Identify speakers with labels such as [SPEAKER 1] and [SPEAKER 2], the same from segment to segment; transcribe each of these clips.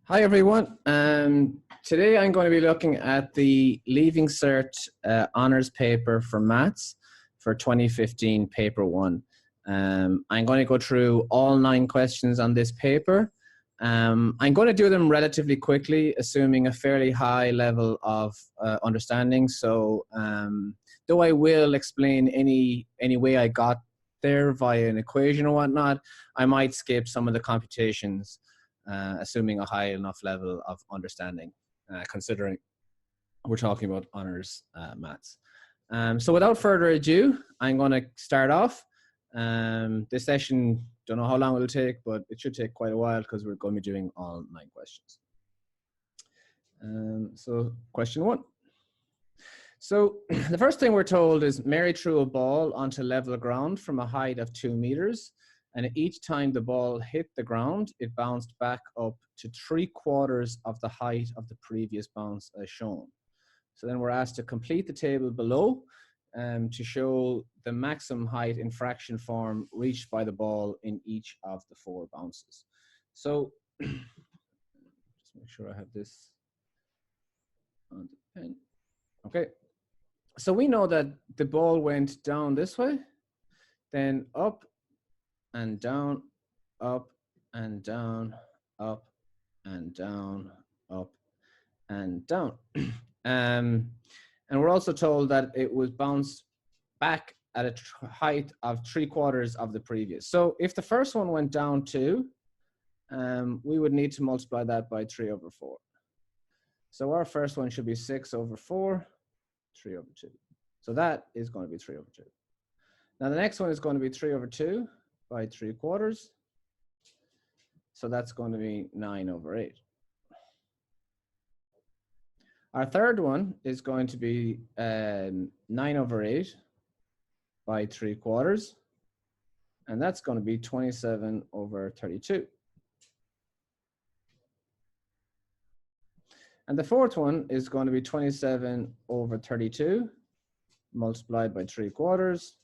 [SPEAKER 1] Hi everyone. Today I'm going to be looking at the Leaving Cert Honours paper for Maths for 2015 Paper 1. I'm going to go through all 9 questions on this paper. I'm going to do them relatively quickly, assuming a fairly high level of understanding. So though I will explain any way I got there via an equation or whatnot, I might skip some of the computations. Assuming a high enough level of understanding, considering we're talking about honours maths. So without further ado, I'm going to start off. This session, don't know how long it'll take, but it should take quite a while because we're going to be doing all 9 questions. So question 1. So the first thing we're told is Mary threw a ball onto level ground from a height of 2 meters. And each time the ball hit the ground, it bounced back up to 3/4 of the height of the previous bounce as shown. So then we're asked to complete the table below to show the maximum height in fraction form reached by the ball in each of the 4 bounces. So just make sure I have this on the pen. Okay. So we know that the ball went down this way, then up and down, up and down, up and down, up and down. And we're also told that it was bounced back at a height of 3/4 of the previous. So if the first one went down 2, we would need to multiply that by 3/4. So our first one should be 6/4, 3/2. So that is going to be 3/2. Now the next one is going to be 3/2 by 3/4. So that's going to be 9/8. Our third one is going to be 9/8 by 3/4. And that's going to be 27/32. And the fourth one is going to be 27/32 multiplied by 3/4.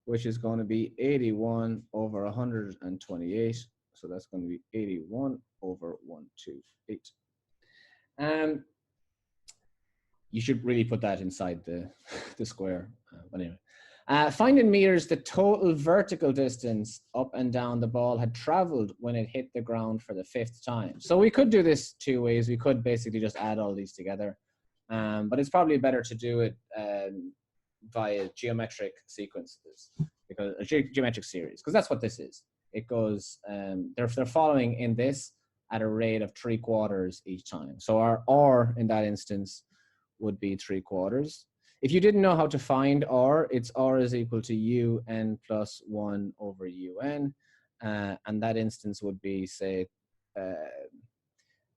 [SPEAKER 1] Which is going to be 81/128. So that's going to be 81/128. You should really put that inside the square. But anyway, find in meters the total vertical distance up and down the ball had traveled when it hit the ground for the 5th time. So we could do this 2 ways. We could basically just add all these together. But it's probably better to do it via geometric sequences, because a geometric series, because that's what this is. It goes, they're following in this at a rate of 3/4 each time. So our R in that instance would be 3/4. If you didn't know how to find R, it's R is equal to UN plus 1 over UN. And that instance would be, say,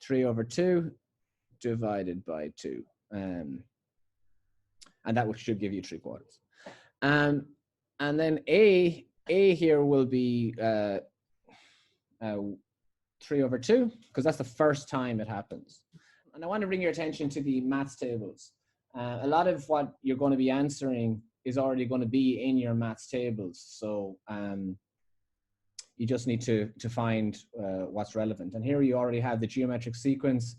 [SPEAKER 1] 3/2 divided by 2. And that should give you 3/4. And then A here will be 3/2, because that's the first time it happens. And I want to bring your attention to the maths tables. A lot of what you're going to be answering is already going to be in your maths tables. So you just need to find what's relevant. And here you already have the geometric sequence,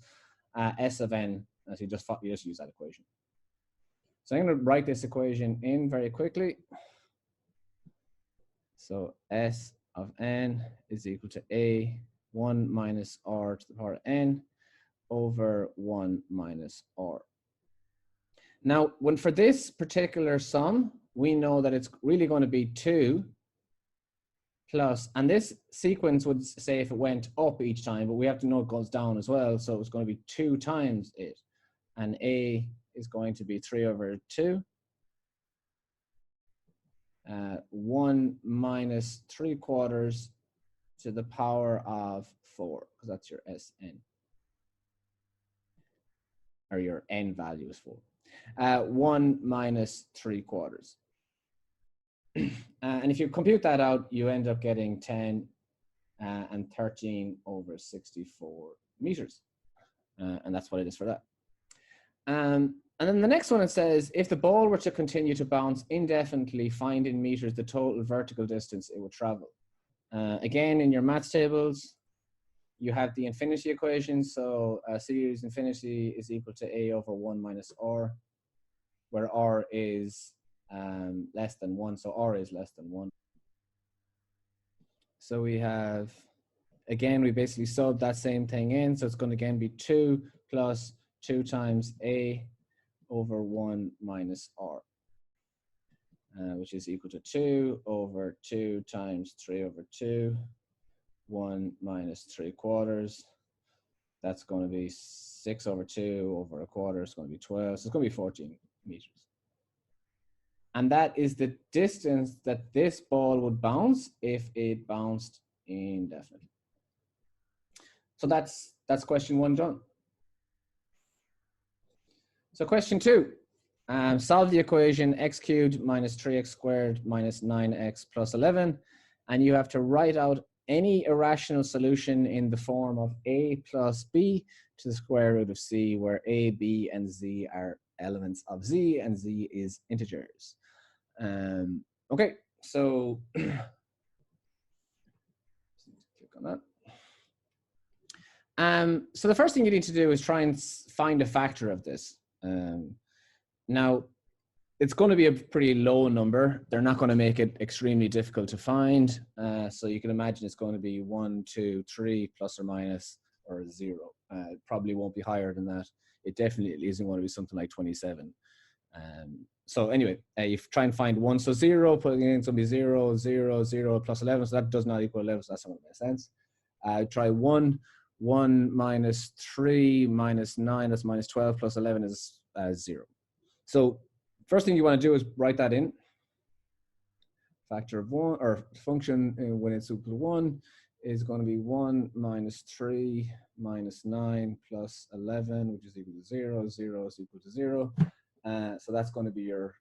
[SPEAKER 1] S of n, as you just use that equation. So I'm going to write this equation in very quickly. So S of n is equal to A 1 minus R to the power n over 1 minus R. Now, for this particular sum, we know that it's really going to be 2 plus, and this sequence would say if it went up each time, but we have to know it goes down as well. So it's going to be 2 times it. And A is going to be 3/2. 1 minus 3/4 to the power of 4, because that's your Sn. Or your n value is 4. 1 minus 3/4. And if you compute that out, you end up getting 10 and 13/64 meters. And that's what it is for that. And then the next one, it says, if the ball were to continue to bounce indefinitely, find in meters the total vertical distance it would travel. Again, in your maths tables, you have the infinity equation. So series infinity is equal to a over 1 minus r, where r is less than 1. So r is less than 1. So we have, again, we basically sub that same thing in. So it's going to again be 2 plus 2 times a over 1 minus r, which is equal to 2 over 2 times 3 over 2, 1 minus 3/4. That's going to be 6 over 2 over a quarter. It's going to be 12. So it's going to be 14 meters. And that is the distance that this ball would bounce if it bounced indefinitely. So that's question 1 done. So question 2, solve the equation x cubed minus 3x squared minus 9x plus 11. And you have to write out any irrational solution in the form of a plus b to the square root of c, where a, b, and z are elements of z, and z is integers. Okay, so click on that. So the first thing you need to do is try and find a factor of this. Now, it's going to be a pretty low number. They're not going to make it extremely difficult to find. So you can imagine it's going to be 1, 2, 3 plus or minus or 0. It probably won't be higher than that. It definitely isn't going to be something like 27. So anyway, you try and find 1. So 0, putting in, it's going to be 0, 0, 0 plus 11. So that does not equal 11. So that's not going to make sense. Try 1 minus 3 minus 9. That's minus 12 plus 11 is 0. So first thing you want to do is write that in. Factor of 1, or function when it's equal to 1 is going to be 1 minus 3 minus 9 plus 11, which is equal to 0. 0 is equal to 0. So that's going to be your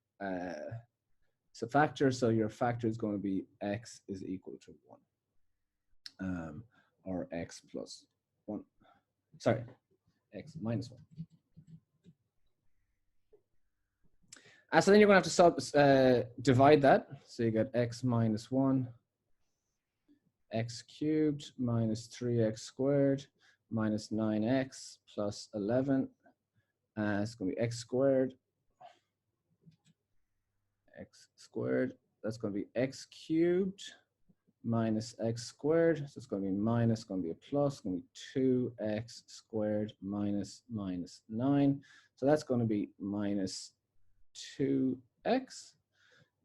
[SPEAKER 1] factor. So your factor is going to be x is equal to 1, or x plus 1. Sorry, x minus 1. So then you're going to have to divide that. So you get x minus 1, x cubed minus 3x squared minus 9x plus 11. It's going to be x squared. X squared. That's going to be x cubed minus x squared. So it's going to be minus, going to be a plus, going to be 2x squared minus 9. So that's going to be minus 2x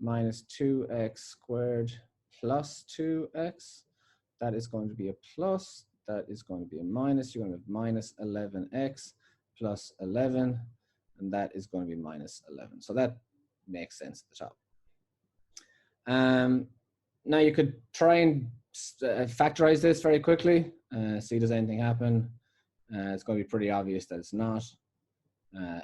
[SPEAKER 1] minus 2x squared plus 2x. That is going to be a plus. That is going to be a minus. You're going to have minus 11x plus 11. And that is going to be minus 11. So that makes sense at the top. Now you could try and factorize this very quickly. See does anything happen. It's going to be pretty obvious that it's not.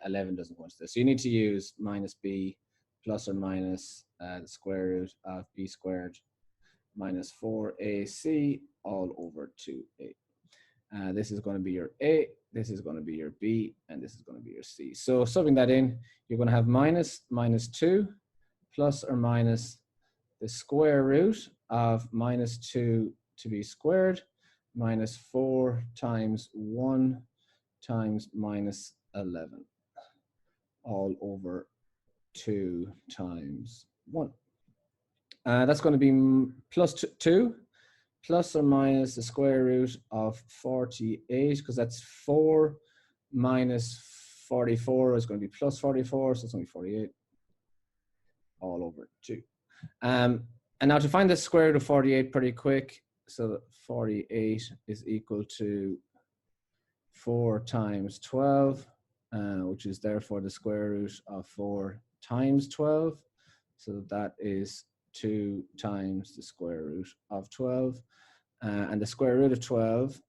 [SPEAKER 1] 11 doesn't go into this. So you need to use minus b plus or minus the square root of b squared minus 4ac all over 2a. This is going to be your a, this is going to be your b, and this is going to be your c. So subbing that in, you're going to have minus 2 plus or minus the square root of minus 2 to be squared minus 4 times 1 times minus 11 all over 2 times 1. That's going to be plus 2 plus or minus the square root of 48, because that's 4 minus 44 is going to be plus 44, so it's going to be 48 all over 2. And now to find the square root of 48 pretty quick, so 48 is equal to 4 times 12, which is therefore the square root of 4 times 12. So that is 2 times the square root of 12. And the square root of 12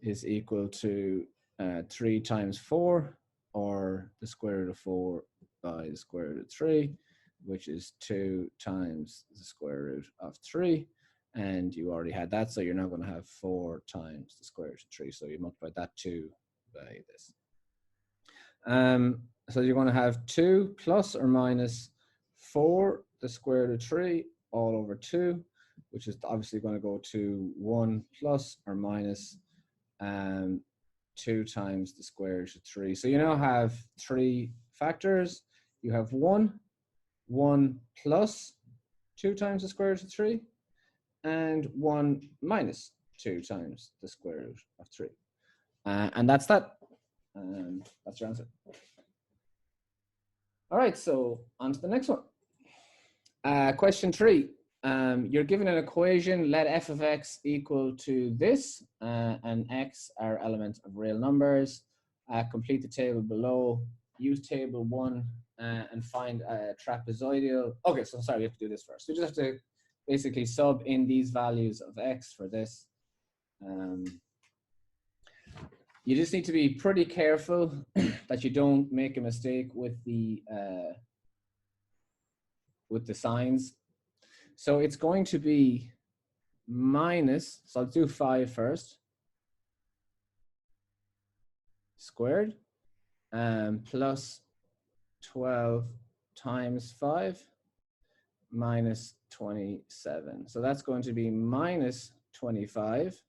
[SPEAKER 1] is equal to 3 times 4, or the square root of 4 by the square root of 3, which is 2 times the square root of 3. And you already had that, so you're now going to have 4 times the square root of 3. So you multiply that 2 by this. So you're going to have 2 plus or minus 4 the square root of 3 all over 2, which is obviously going to go to 1 plus or minus 2 times the square root of 3. So you now have 3 factors. You have 1 plus 2 times the square root of 3, and 1 minus 2 times the square root of 3. And that's that. That's your answer. All right, so on to the next one. Question 3. You're given an equation, let f of x equal to this, and x are elements of real numbers. Complete the table below. Use table 1 and find a trapezoidal. Okay, so sorry, we have to do this first. We just have to basically sub in these values of x for this. You just need to be pretty careful that you don't make a mistake with the signs. So it's going to be minus, so I'll do 5 first, squared, plus 12 times 5 minus 27. So that's going to be minus 25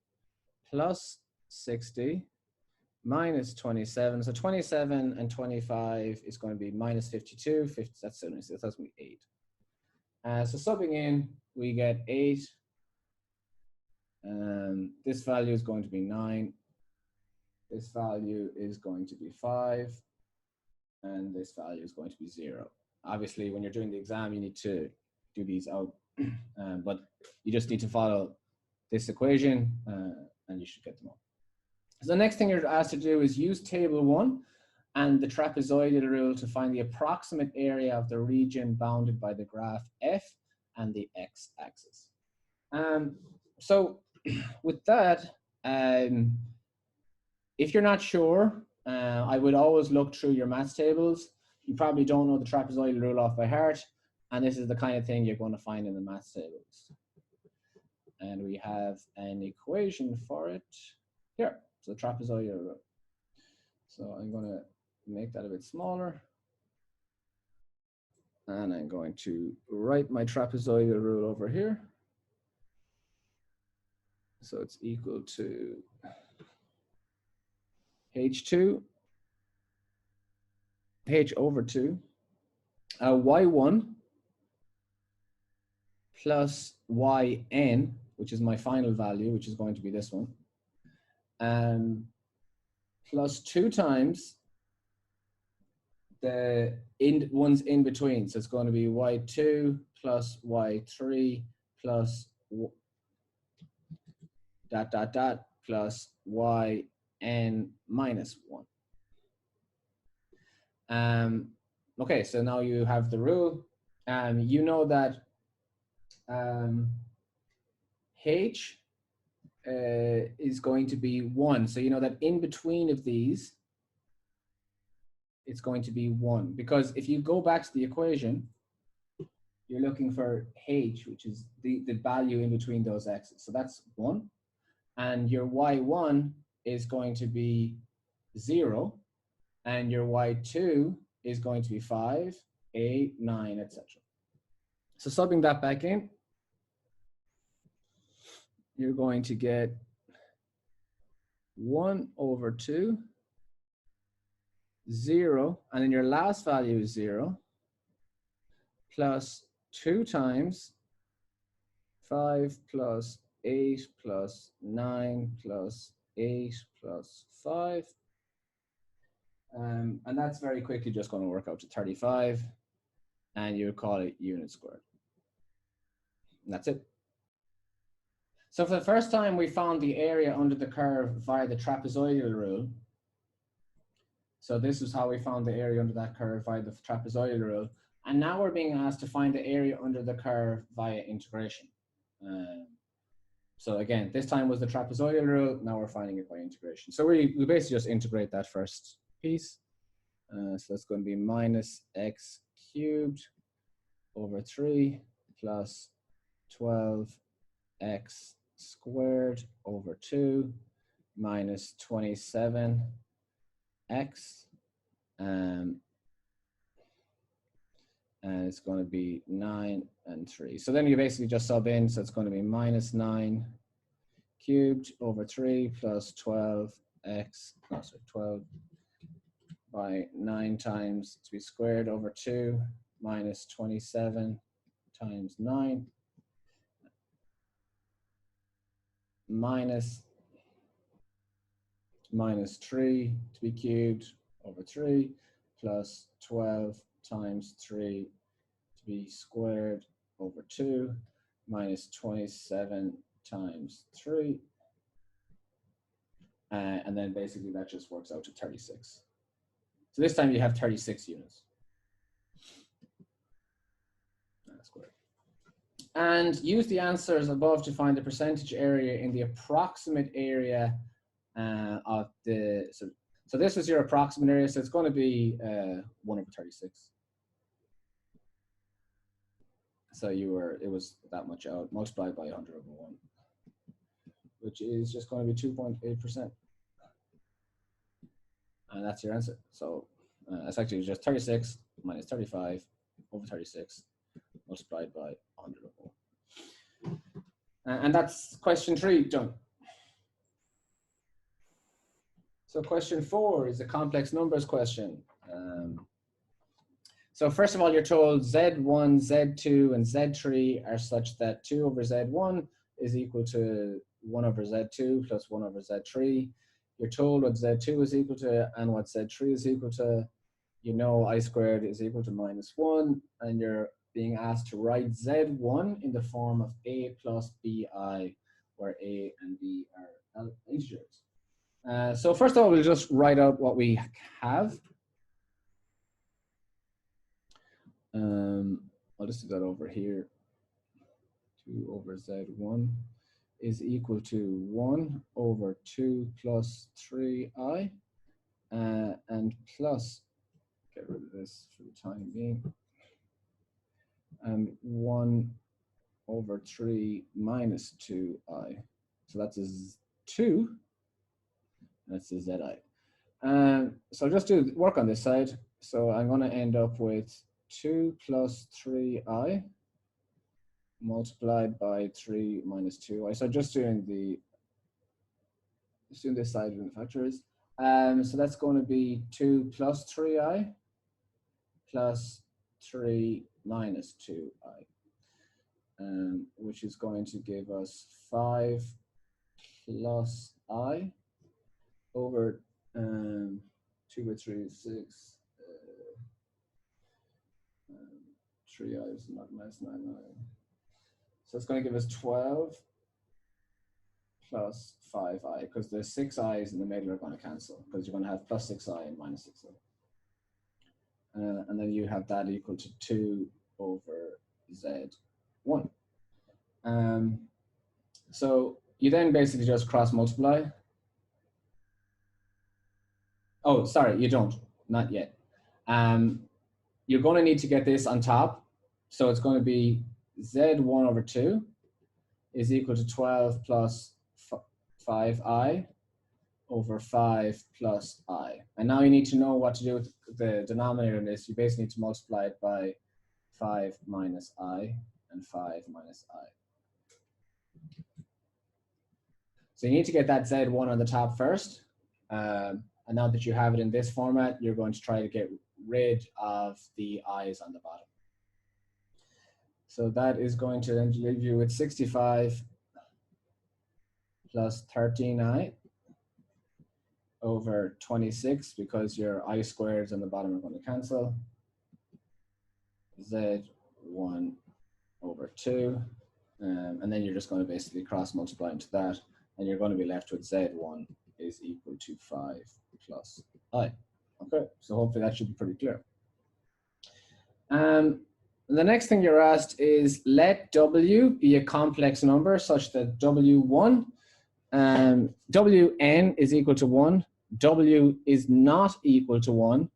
[SPEAKER 1] plus 60 minus 27. So 27 and 25 is going to be minus 52. 50, that's going to be 8. So subbing in, we get 8. This value is going to be 9. This value is going to be 5. And this value is going to be 0. Obviously, when you're doing the exam, you need to do these out. But you just need to follow this equation and you should get them all. So the next thing you're asked to do is use table 1 and the trapezoidal rule to find the approximate area of the region bounded by the graph f and the x-axis. So with that, if you're not sure, I would always look through your maths tables. You probably don't know the trapezoidal rule off by heart, and this is the kind of thing you're going to find in the maths tables. And we have an equation for it here. So trapezoidal rule. So I'm going to make that a bit smaller. And I'm going to write my trapezoidal rule over here. So it's equal to h2, h over 2, y1 plus yn, which is my final value, which is going to be this one, plus 2 times the ones in between. So it's going to be y2 plus y3 plus dot dot dot plus yn minus 1. Okay, so now you have the rule. You know that h is going to be 1. So you know that in between of these, it's going to be 1. Because if you go back to the equation, you're looking for h, which is the value in between those x's. So that's 1. And your y1 is going to be 0. And your y2 is going to be 5, 8, 9, etc. So subbing that back in, you're going to get 1 over 2, 0, and then your last value is 0, plus 2 times 5 plus 8 plus 9 plus 8 plus 5. And that's very quickly just going to work out to 35, and you call it unit squared. And that's it. So for the first time, we found the area under the curve via the trapezoidal rule. So this is how we found the area under that curve via the trapezoidal rule. And now we're being asked to find the area under the curve via integration. So again, this time was the trapezoidal rule. Now we're finding it by integration. So we basically just integrate that first piece. So that's going to be minus x cubed over 3 plus 12x squared over 2 minus 27x And it's going to be 9 and 3. So then you basically just sub in, so it's going to be minus 9 cubed over 3 plus 12x, no, sorry, 12 by 9 times to be squared over 2 minus 27 times 9 minus 3 to be cubed over 3 plus 12 times 3 to be squared over 2 minus 27 times 3. And then basically that just works out to 36. So this time you have 36 units. That's great. And use the answers above to find the percentage area in the approximate area of the, so this was your approximate area, so it's going to be 1 over 36. So it was that much out, multiplied by 100 over 1, which is just going to be 2.8%. And that's your answer. So it's actually just 36 minus 35 over 36 multiplied by 100 over 1. And that's question 3 done. So question 4 is a complex numbers question. So first of all, you're told Z1, Z2, and Z3 are such that 2 over Z1 is equal to 1 over Z2 plus 1 over Z3. You're told what Z2 is equal to and what Z3 is equal to. You know I squared is equal to minus 1, and you're being asked to write Z1 in the form of A plus BI, where A and B are integers. So first of all, we'll just write out what we have. I'll just do that over here. 2 over Z1 is equal to 1 over 2 plus 3i, and plus, get rid of this for the time being, and 1 over 3 minus 2i. So that's a 2, that's a zi. So I'll just do work on this side. So I'm going to end up with 2 plus 3i multiplied by 3 minus 2i. So just doing this side in the factors. So that's going to be 2 plus 3i plus 3 minus 2i, which is going to give us 5 plus i over 2 by 3 is 6. 3i is not minus 9i. So it's going to give us 12 plus 5i, because the 6i's in the middle are going to cancel, because you're going to have plus 6i and minus 6i. And then you have that equal to 2 over Z1. So you then basically just cross multiply. Oh, sorry, you don't, not yet. You're going to need to get this on top. So it's going to be Z1 over 2 is equal to 12 plus 5i over 5 plus I. And now you need to know what to do with the denominator in this. You basically need to multiply it by 5 minus I and 5 minus I. So you need to get that Z1 on the top first. And now that you have it in this format, you're going to try to get rid of the i's on the bottom. So that is going to then leave you with 65 plus 13i over 26, because your I squareds on the bottom are going to cancel. Z1 over 2. And then you're just going to basically cross multiply into that, and you're going to be left with Z1 is equal to 5 plus I. Okay, so hopefully that should be pretty clear. The next thing you're asked is let W be a complex number such that W1, Wn is equal to 1, W is not equal to 1,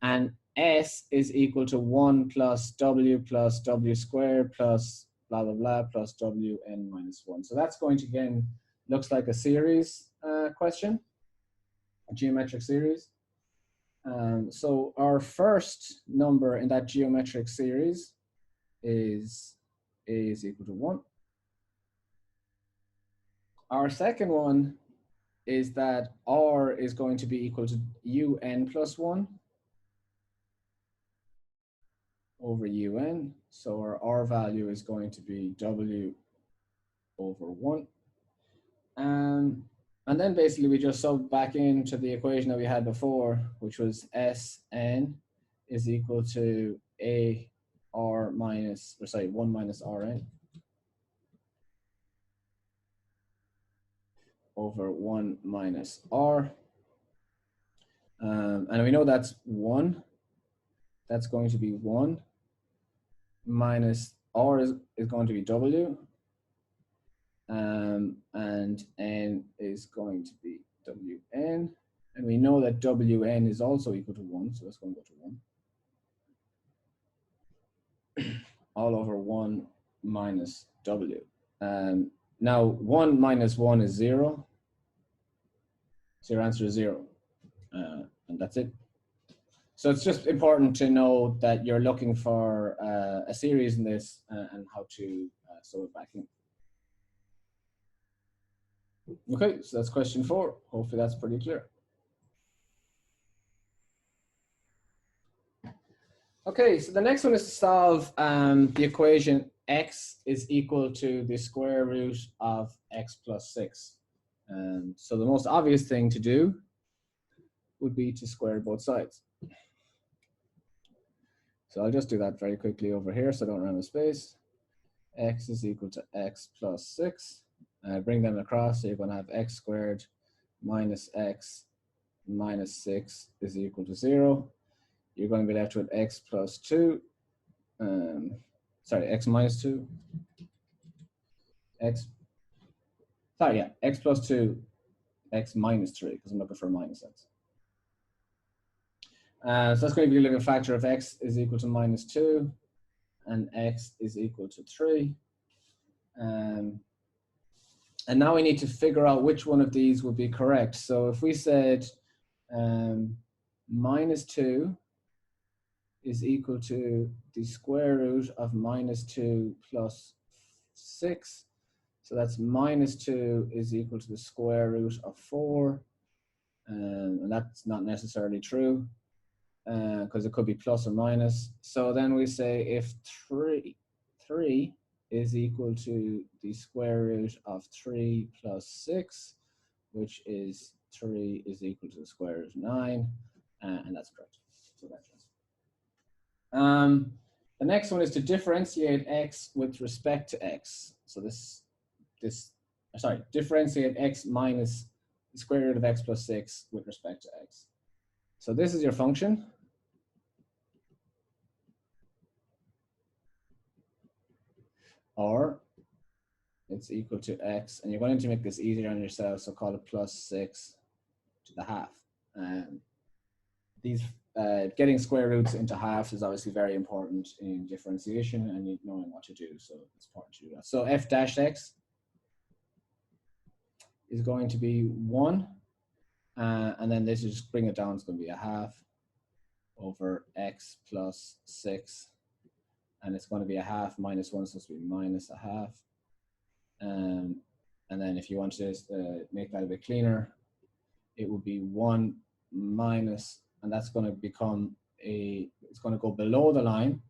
[SPEAKER 1] and S is equal to 1 plus W squared plus blah, blah, blah, plus Wn minus 1. So that's going to, again, looks like a series question, a geometric series. So our first number in that geometric series is a is equal to 1. Our second one is that r is going to be equal to un plus 1 over un. So our r value is going to be w over 1. And then basically we just sub back into the equation that we had before, which was Sn is equal to one minus Rn over 1 minus R. And we know that's 1. That's going to be 1 minus R is going to be W. And N is going to be Wn. And we know that Wn is also equal to 1, so that's going to go to 1. All over 1 minus W. Now 1 minus 1 is 0. So your answer is 0. And that's it. So it's just important to know that you're looking for a series in this and how to sew it back in. Okay, so that's question 4. Hopefully that's pretty clear. Okay, so the next one is to solve the equation x is equal to the square root of x plus 6. So the most obvious thing to do would be to square both sides. So I'll just do that very quickly over here so I don't run out of space. X is equal to x plus 6. Bring them across, so you're going to have x squared minus x minus 6 is equal to 0. You're going to be left with x plus 2. X minus 2. X plus 2, x minus 3, because I'm looking for minus x. So that's going to be a living factor of x is equal to minus 2 and x is equal to 3. And now we need to figure out which one of these would be correct. So if we said minus 2 is equal to the square root of minus 2 plus 6. So that's minus 2 is equal to the square root of 4. And that's not necessarily true because it could be plus or minus. So then we say if 3 is equal to the square root of 3 plus 6, which is 3 is equal to the square root of 9, and that's correct. So that's the next one is to differentiate x with respect to x. So differentiate x minus the square root of x plus 6 with respect to x. So this is your function. Or it's equal to x, and you're going to make this easier on yourself, so call it plus 6 to the half. Getting square roots into halves is obviously very important in differentiation and knowing what to do, so it's important to do that. So f dash x is going to be 1, and then this is just bring it down, it's going to be a half over x plus 6, and it's going to be a half minus 1, so it's going to be minus a half. And then if you want to make that a bit cleaner, it would be 1 minus, and that's going to become it's going to go below the line.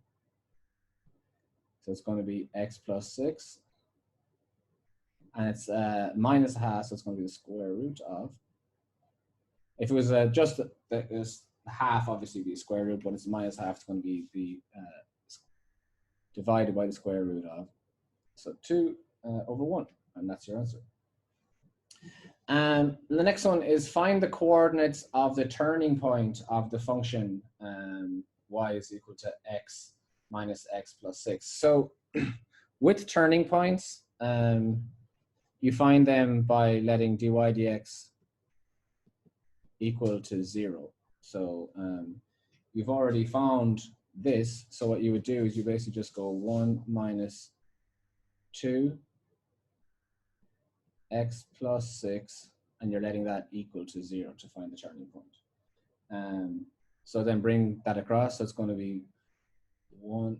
[SPEAKER 1] So it's going to be x plus 6. And it's minus a half, so it's going to be the square root of. If it was just this half, obviously be square root, but it's minus half, it's going to be the divided by the square root of. So 2 over 1, and that's your answer. And the next one is find the coordinates of the turning point of the function y is equal to x minus x plus 6. So with turning points, you find them by letting dy dx equal to 0. So you've already found this. So what you would do is you basically just go 1 minus 2 x plus 6, and you're letting that equal to 0 to find the turning point. So then bring that across. So it's going to be 1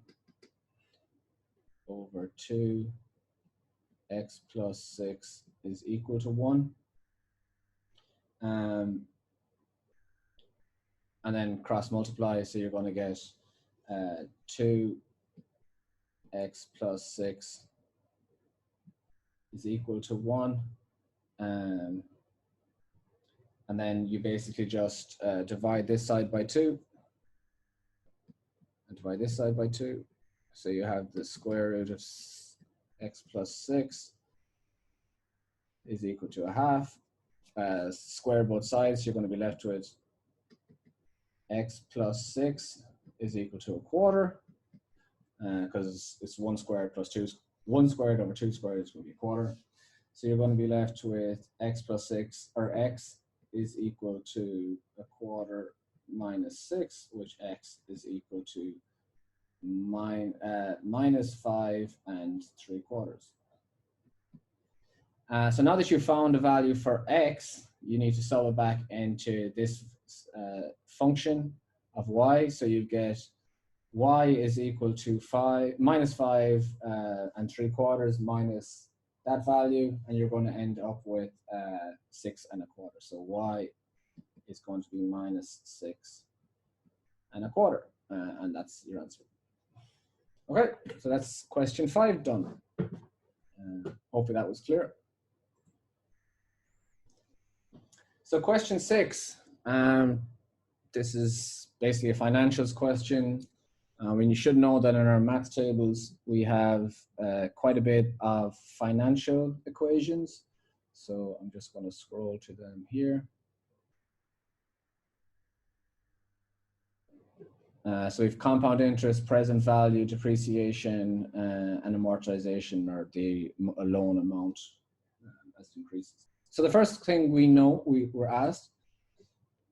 [SPEAKER 1] over 2 x plus 6 is equal to 1. And then cross multiply. So you're going to get 2 x plus 6 is equal to 1. And then you basically just divide this side by 2. And divide this side by 2. So you have the square root of x plus 6 is equal to 1/2. Square both sides, you're going to be left with x plus 6 is equal to 1/4. Because it's 1 squared plus 2. 1 squared over 2 squared is going to be 1/4. So you're going to be left with x plus 6, or x is equal to 1/4 minus 6, which x is equal to minus 5 3/4. So now that you've found the value for x, you need to solve it back into this function of y. So you get y is equal to minus 5 3/4 minus that value, and you're going to end up with 6 1/4. So y is going to be minus 6 1/4, and that's your answer. Okay, so that's question 5 done. Hopefully that was clear. So question 6, this is basically a financials question. You should know that in our math tables, we have quite a bit of financial equations. So I'm just going to scroll to them here. So we've compound interest, present value, depreciation, and amortization, or the loan amount as it increases. So the first thing we know, we were asked,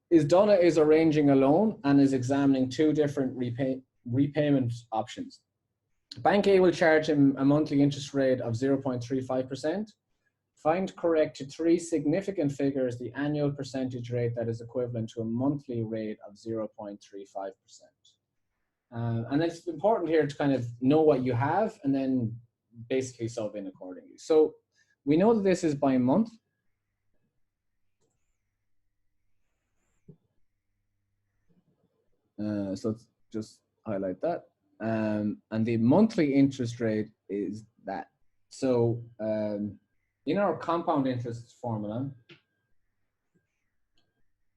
[SPEAKER 1] is Donna is arranging a loan and is examining 2 different repayment options. Bank A will charge him a monthly interest rate of 0.35%. Find correct to 3 significant figures the annual percentage rate that is equivalent to a monthly rate of 0.35%. And it's important here to kind of know what you have and then basically solve in accordingly. So we know that this is by month. So just highlight that. And the monthly interest rate is that. So in our compound interest formula,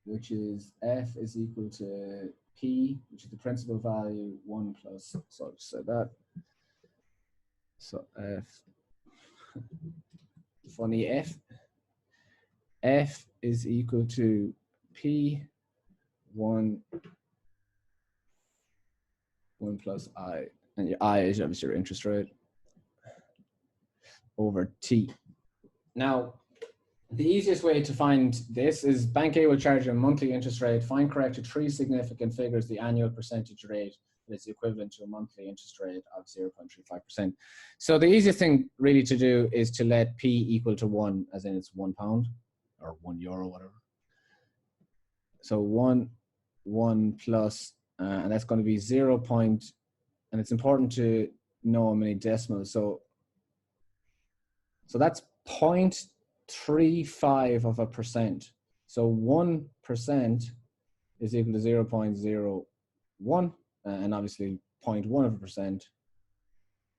[SPEAKER 1] which is F is equal to P, which is the principal value, 1 plus, so I'll just say that. So F, funny F. F is equal to P, 1 plus I, and your I is obviously your interest rate, over T. Now, the easiest way to find this is Bank A will charge a monthly interest rate. Find correct to 3 significant figures the annual percentage rate that is equivalent to a monthly interest rate of 0.35%. So the easiest thing really to do is to let P equal to 1, as in it's £1 or €1, whatever. So 1 plus, and that's going to be 0. And it's important to know how many decimals. So that's 0.35%. So 1% is equal to 0.01, and obviously 0.1%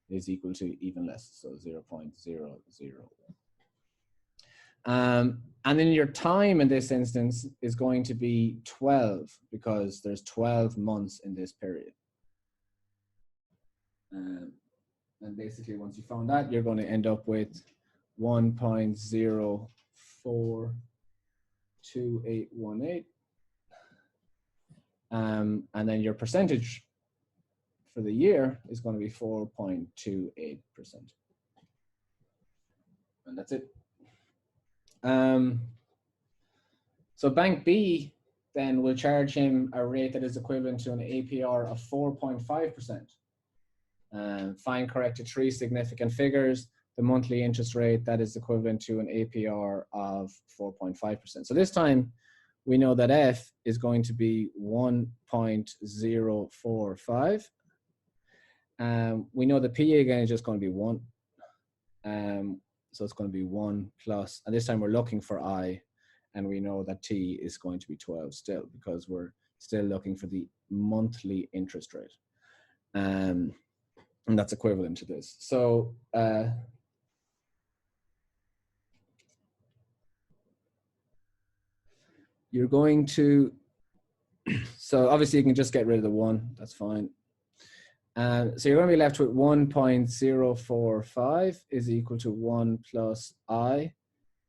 [SPEAKER 1] is equal to even less, so 0.001. And then your time in this instance is going to be 12, because there's 12 months in this period. And basically, once you found that, you're going to end up with 1.042818. And then your percentage for the year is going to be 4.28%. And that's it. So Bank B then will charge him a rate that is equivalent to an APR of 4.5%. Find correct to 3 significant figures the monthly interest rate that is equivalent to an APR of 4.5%. So this time we know that F is going to be 1.045. We know the P again is just going to be 1. So it's going to be 1 plus, and this time we're looking for I, and we know that T is going to be 12 still, because we're still looking for the monthly interest rate. And that's equivalent to this. So you're going to, so obviously you can just get rid of the 1, that's fine. So you're going to be left with 1.045 is equal to 1 plus I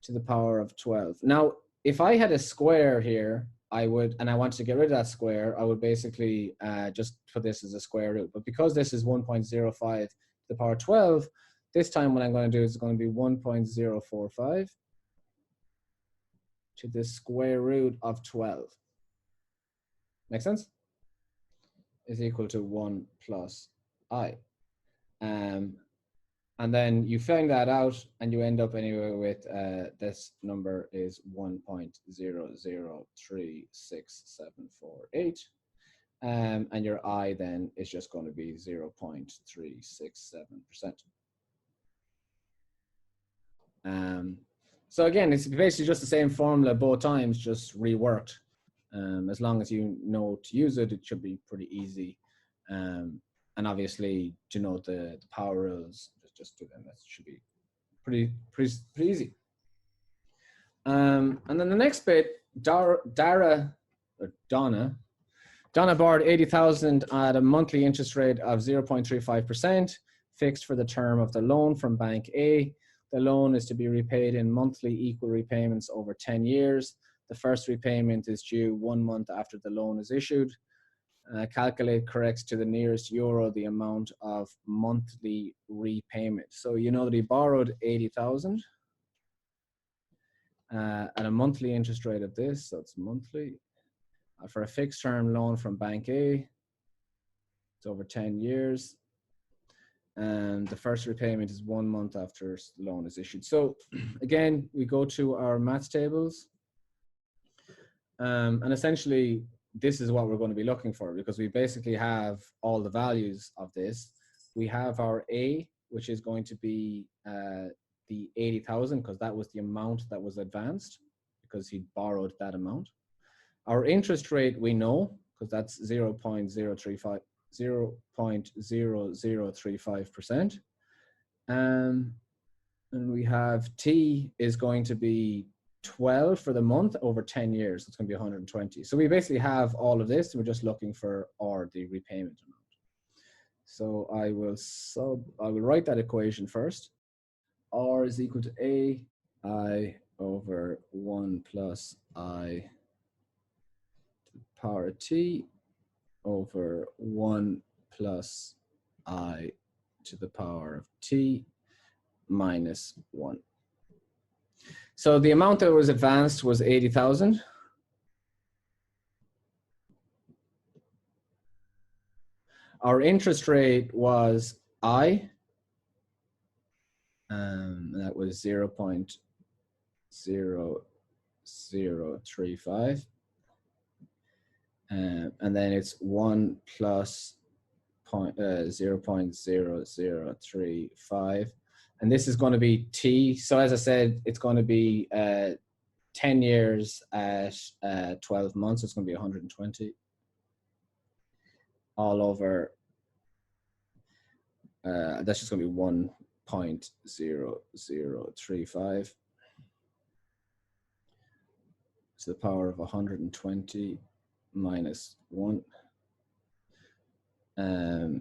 [SPEAKER 1] to the power of 12. Now, if I had a square here, I would, and I wanted to get rid of that square, I would basically just put this as a square root. But because this is 1.05 to the power 12, this time what I'm going to do is going to be 1.045 to the square root of 12. Make sense? Is equal to 1 plus I. And then you find that out, and you end up anyway with this number is 1.003678. And your I then is just going to be 0.367%. So again, it's basically just the same formula both times, just reworked. As long as you know to use it, it should be pretty easy. And obviously, to know the power rules, just do them. That should be pretty easy. And then the next bit, Donna borrowed 80,000 at a monthly interest rate of 0.35%, fixed for the term of the loan from Bank A. The loan is to be repaid in monthly equal repayments over 10 years. The first repayment is due 1 month after the loan is issued. Calculate corrects to the nearest euro the amount of monthly repayment. So you know that he borrowed 80,000 at a monthly interest rate of this, so it's monthly, for a fixed term loan from Bank A. It's over 10 years. And the first repayment is 1 month after the loan is issued. So again, we go to our maths tables. And essentially, this is what we're going to be looking for, because we basically have all the values of this. We have our A, which is going to be the 80,000, because that was the amount that was advanced, because he borrowed that amount. Our interest rate we know, because that's 0.0035%. And we have T is going to be 12 for the month over 10 years. It's going to be 120. So we basically have all of this. We're just looking for R, the repayment amount. So I will write that equation first. R is equal to A, I over 1 plus I to the power of T over 1 plus I to the power of T minus 1. So the amount that was advanced was 80,000. Our interest rate was I, that was 0.0035. And then it's 1 plus 0.0035. And this is going to be T. So as I said, it's going to be 10 years at 12 months. It's going to be 120 all over. That's just going to be 1.0035 to the power of 120 minus 1. And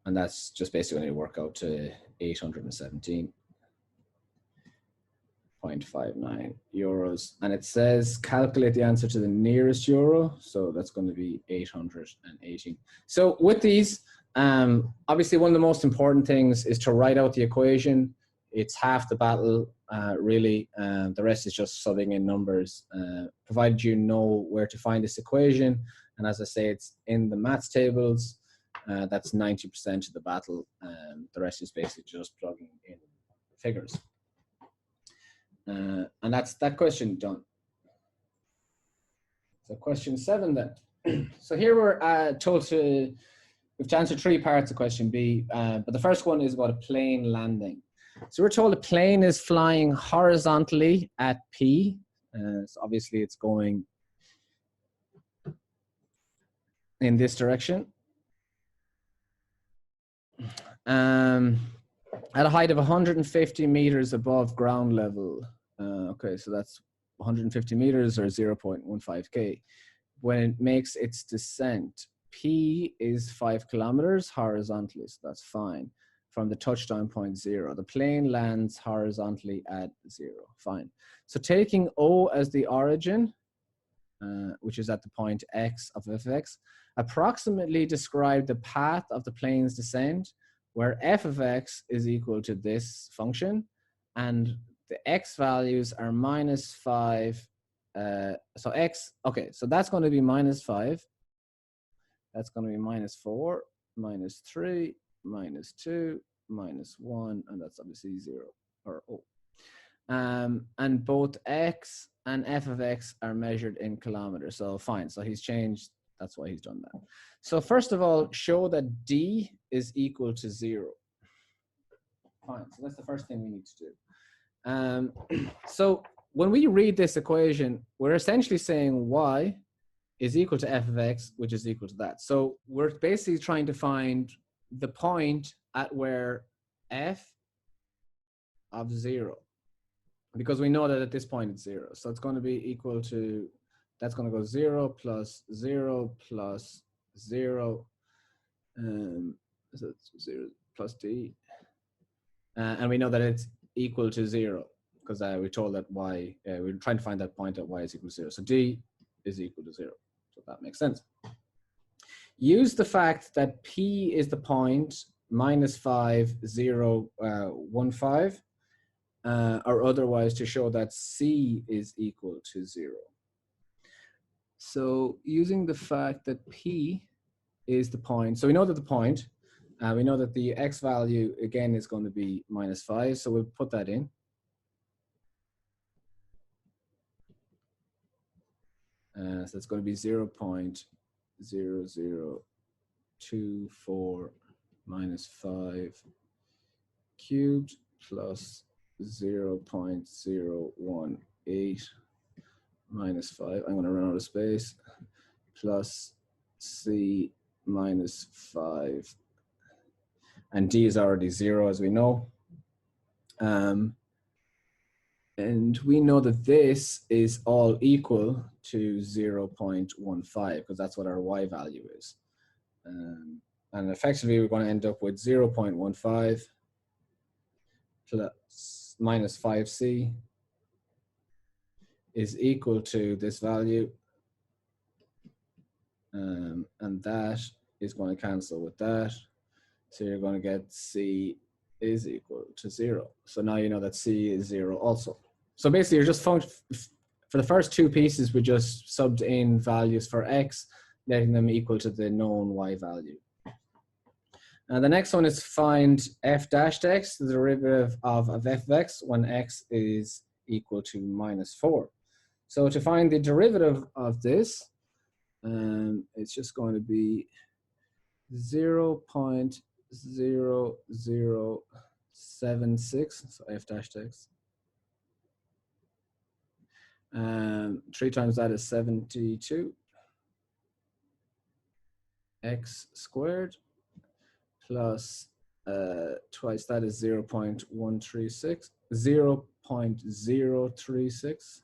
[SPEAKER 1] that's just basically going to work out to 817.59 euros. And it says calculate the answer to the nearest euro. So that's going to be 818. So with these, obviously one of the most important things is to write out the equation. It's half the battle, really. The rest is just subbing in numbers, provided you know where to find this equation. And as I say, it's in the maths tables. That's 90% of the battle. The rest is basically just plugging in figures. And that's that question done. So question 7 then. So here we're told to, we've to answer 3 parts of question B, but the first one is about a plane landing. So we're told a plane is flying horizontally at P. So obviously it's going in this direction. At a height of 150 meters above ground level. Okay, so that's 150 meters or 0.15 K. When it makes its descent, P is 5 kilometers horizontally, so that's fine. From the touchdown point 0, the plane lands horizontally at 0, fine. So taking O as the origin, which is at the point X of fx, approximately describe the path of the plane's descent, where f of x is equal to this function, and the x values are -5. So x, okay, so that's going to be -5. That's going to be -4, -3, -2, -1, and that's obviously 0 or O. And both x and f of x are measured in kilometers. So fine, so he's changed, that's why he's done that. So first of all, show that d is equal to 0. Fine, so that's the first thing we need to do. So when we read this equation, we're essentially saying y is equal to f of x, which is equal to that. So we're basically trying to find the point at where f of 0, because we know that at this point it's 0. So it's going to be equal to, that's going to go 0 plus 0 plus 0, so it's 0 plus d. And we know that it's equal to 0 because we're told that y, we're trying to find that point at y is equal to 0. So d is equal to 0. So that makes sense. Use the fact that P is the point -5, 0, 1, 5, or otherwise to show that C is equal to 0. So using the fact that P is the point, so we know that the point, we know that the x value again is going to be -5, so we'll put that in. So it's going to be 0.0024 -5 cubed plus 0.018 -5. I'm going to run out of space. Plus C -5. And D is already 0, as we know. And we know that this is all equal to 0.15 because that's what our y value is. And effectively, we're going to end up with 0.15 plus -5c is equal to this value. And that is going to cancel with that. So you're going to get C is equal to 0. So now you know that C is 0 also. So basically you're just for the first 2 pieces, we just subbed in values for x, letting them equal to the known y value. And the next one is find f dashed x, the derivative of f of x when x is equal to -4. So to find the derivative of this, it's just going to be 0.0076, so f dashed x. 3 times that is 72 x squared plus twice that is 0.136, 0.036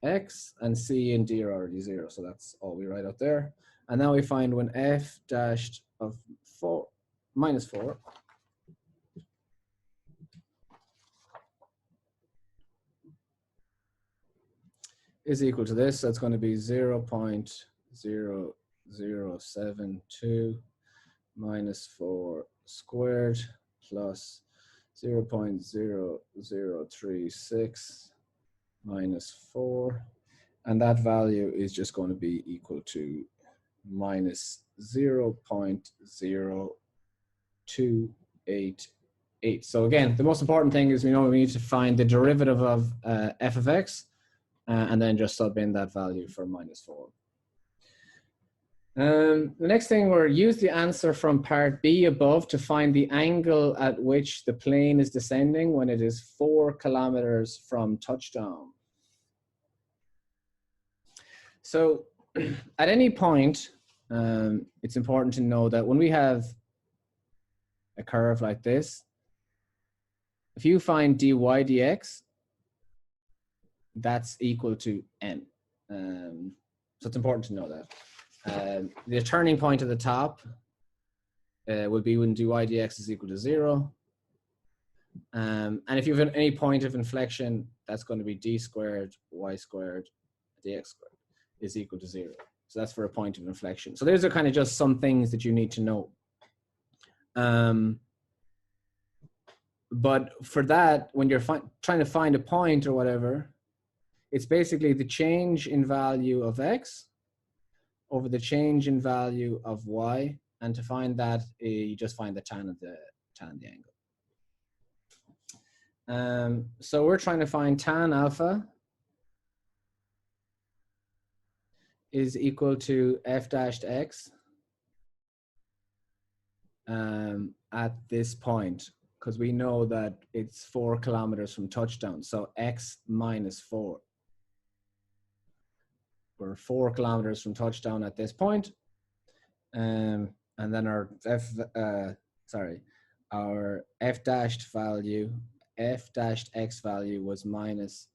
[SPEAKER 1] x, and c and d are already 0, so that's all we write out there. And now we find when f dashed of -4 is equal to this. So it's going to be 0.0072 -4 squared plus 0.0036 -4. And that value is just going to be equal to -0.0288. So again, the most important thing is we know we need to find the derivative of f of x and then just sub in that value for -4. The next thing, we're use the answer from part B above to find the angle at which the plane is descending when it is 4 kilometers from touchdown. So at any point, it's important to know that when we have a curve like this, if you find dy dx, that's equal to m. So it's important to know that. The turning point at the top will be when dy dx is equal to 0. And if you have any point of inflection, that's going to be d squared y squared dx squared is equal to 0. So that's for a point of inflection. So those are kind of just some things that you need to know. But for that, when you're trying to find a point or whatever, it's basically the change in value of x over the change in value of y, and to find that, you just find the tan of the angle. So we're trying to find tan alpha is equal to f dashed x at this point, because we know that it's 4 kilometers from touchdown. So x minus 4. We're 4 kilometers from touchdown at this point. And then our f dashed value, f dashed x value was minus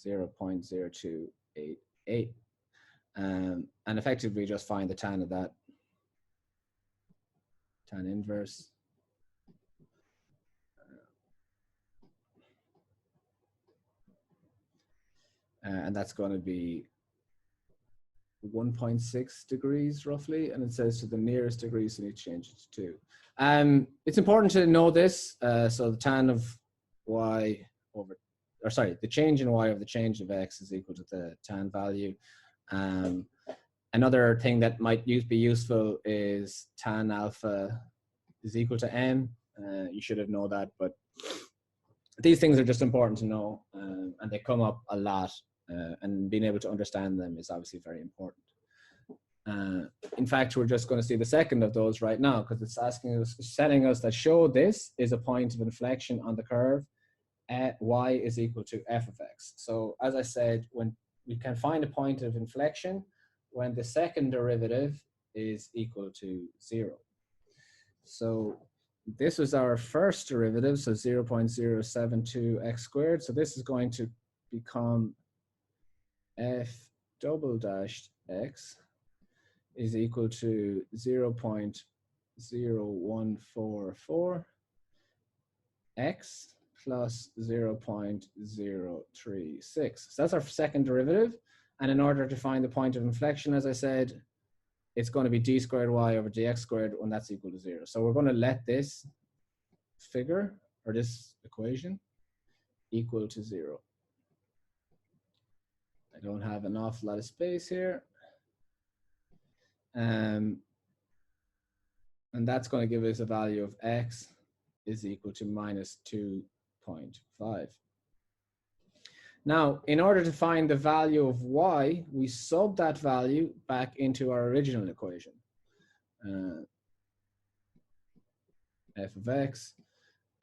[SPEAKER 1] 0.0288. And effectively just find the tan of that, tan inverse. And that's going to be 1.6 degrees roughly, and it says to the nearest degree, so you need to change it to 2. It's important to know this. So the tan of y over, or sorry, the change in y over the change of x is equal to the tan value. Another thing that might be useful is tan alpha is equal to m. You should have known that, but these things are just important to know, and they come up a lot. And being able to understand them is obviously very important. In fact, we're just going to see the second of those right now, because it's telling us that show this is a point of inflection on the curve at y is equal to f of x. So as I said, when we can find a point of inflection when the second derivative is equal to 0. So this was our first derivative, so 0.072 x squared. So this is going to become f double dashed x is equal to 0.0144 x plus 0.036. So that's our second derivative. And in order to find the point of inflection, as I said, it's going to be d squared y over dx squared when that's equal to 0. So we're going to let this figure, or this equation, equal to 0. I don't have an awful lot of space here. And that's going to give us a value of x is equal to minus 2.5. Now, in order to find the value of y, we sub that value back into our original equation. F of x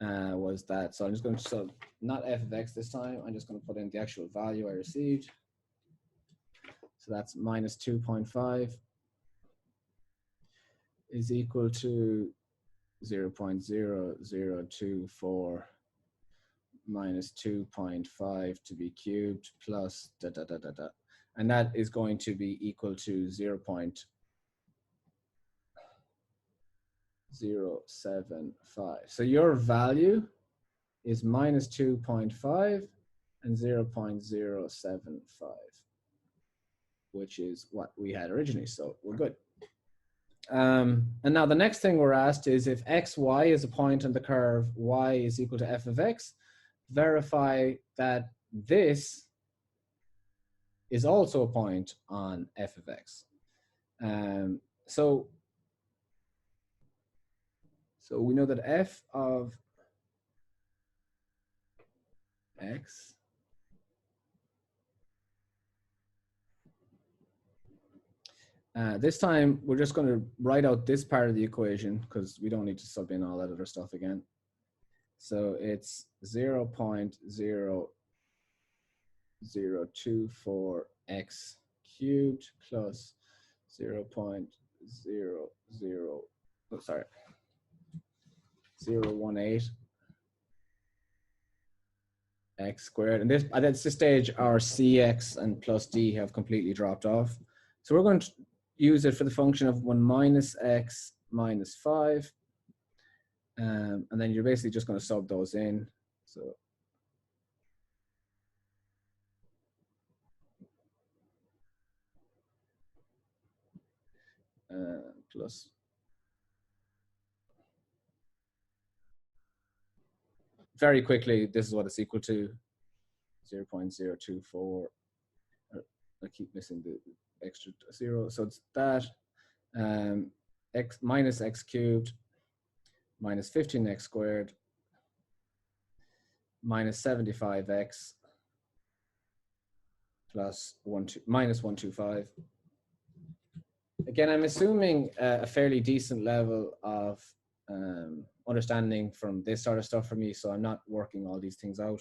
[SPEAKER 1] was that. So I'm just going to sub, not f of x this time, I'm just going to put in the actual value I received. So that's minus 2.5 is equal to 0.0024 minus 2.5 to be cubed plus da da da da da. And that is going to be equal to 0.075. So your value is minus 2.5 and 0.075, which is what we had originally. So we're good. And now the next thing we're asked is if xy is a point on the curve, y is equal to f of x, verify that this is also a point on f of x. So we know that f of x This time, we're just going to write out this part of the equation because we don't need to sub in all that other stuff again. So it's 0.0024x cubed plus 0.018 x squared. And this, at this stage, our cx and plus d have completely dropped off. So we're going to use it for the function of 1 minus x minus 5. And then you're basically just going to sub those in. So plus very quickly, this is what it's equal to, 0.024. I keep missing the extra 0. So it's that x minus x cubed minus 15x squared minus 75x plus minus 125. Again, I'm assuming a fairly decent level of understanding from this sort of stuff for me, so I'm not working all these things out.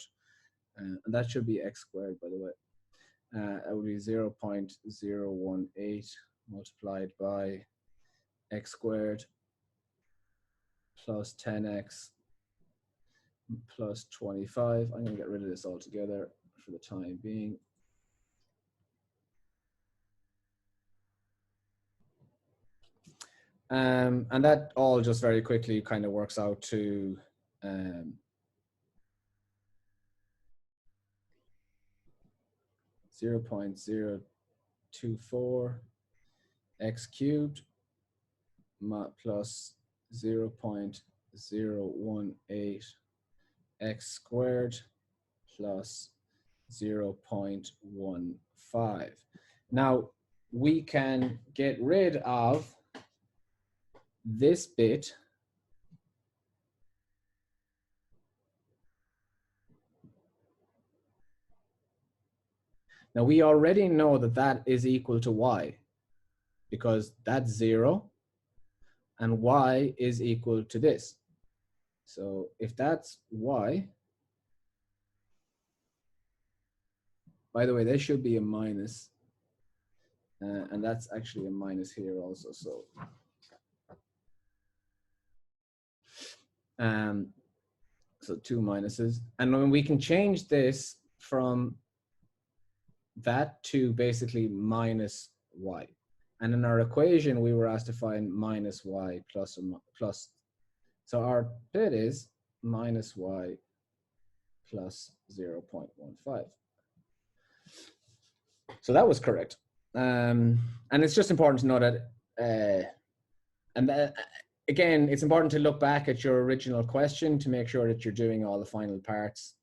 [SPEAKER 1] And that should be x squared, by the way. That would be 0.018 multiplied by x squared plus 10x plus 25. I'm going to get rid of this altogether for the time being. And that all just very quickly kind of works out to 0.024 x cubed plus 0.018 x squared plus 0.15. Now we can get rid of this bit now. We already know that that is equal to y because that's 0 and y is equal to this. So if that's y, by the way, there should be a minus, and that's actually a minus here also. So so 2 minuses, and when we can change this from that to basically minus y. And in our equation, we were asked to find minus y plus. So our bit is minus y plus 0.15. So that was correct. And it's just important to know that, again, it's important to look back at your original question to make sure that you're doing all the final parts.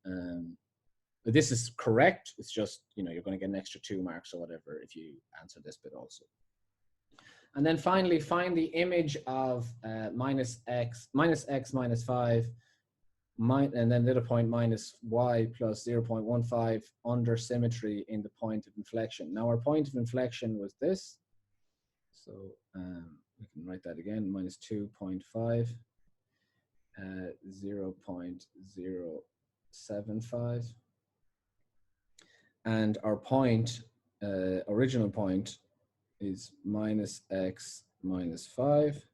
[SPEAKER 1] But this is correct. It's just, you're going to get an extra 2 marks or whatever if you answer this bit also. And then finally, find the image of minus x minus 5, and then the other point minus y plus 0.15 under symmetry in the point of inflection. Now our point of inflection was this. So we can write that again, minus 2.5, 0.075. And our point, original point, is minus x minus 5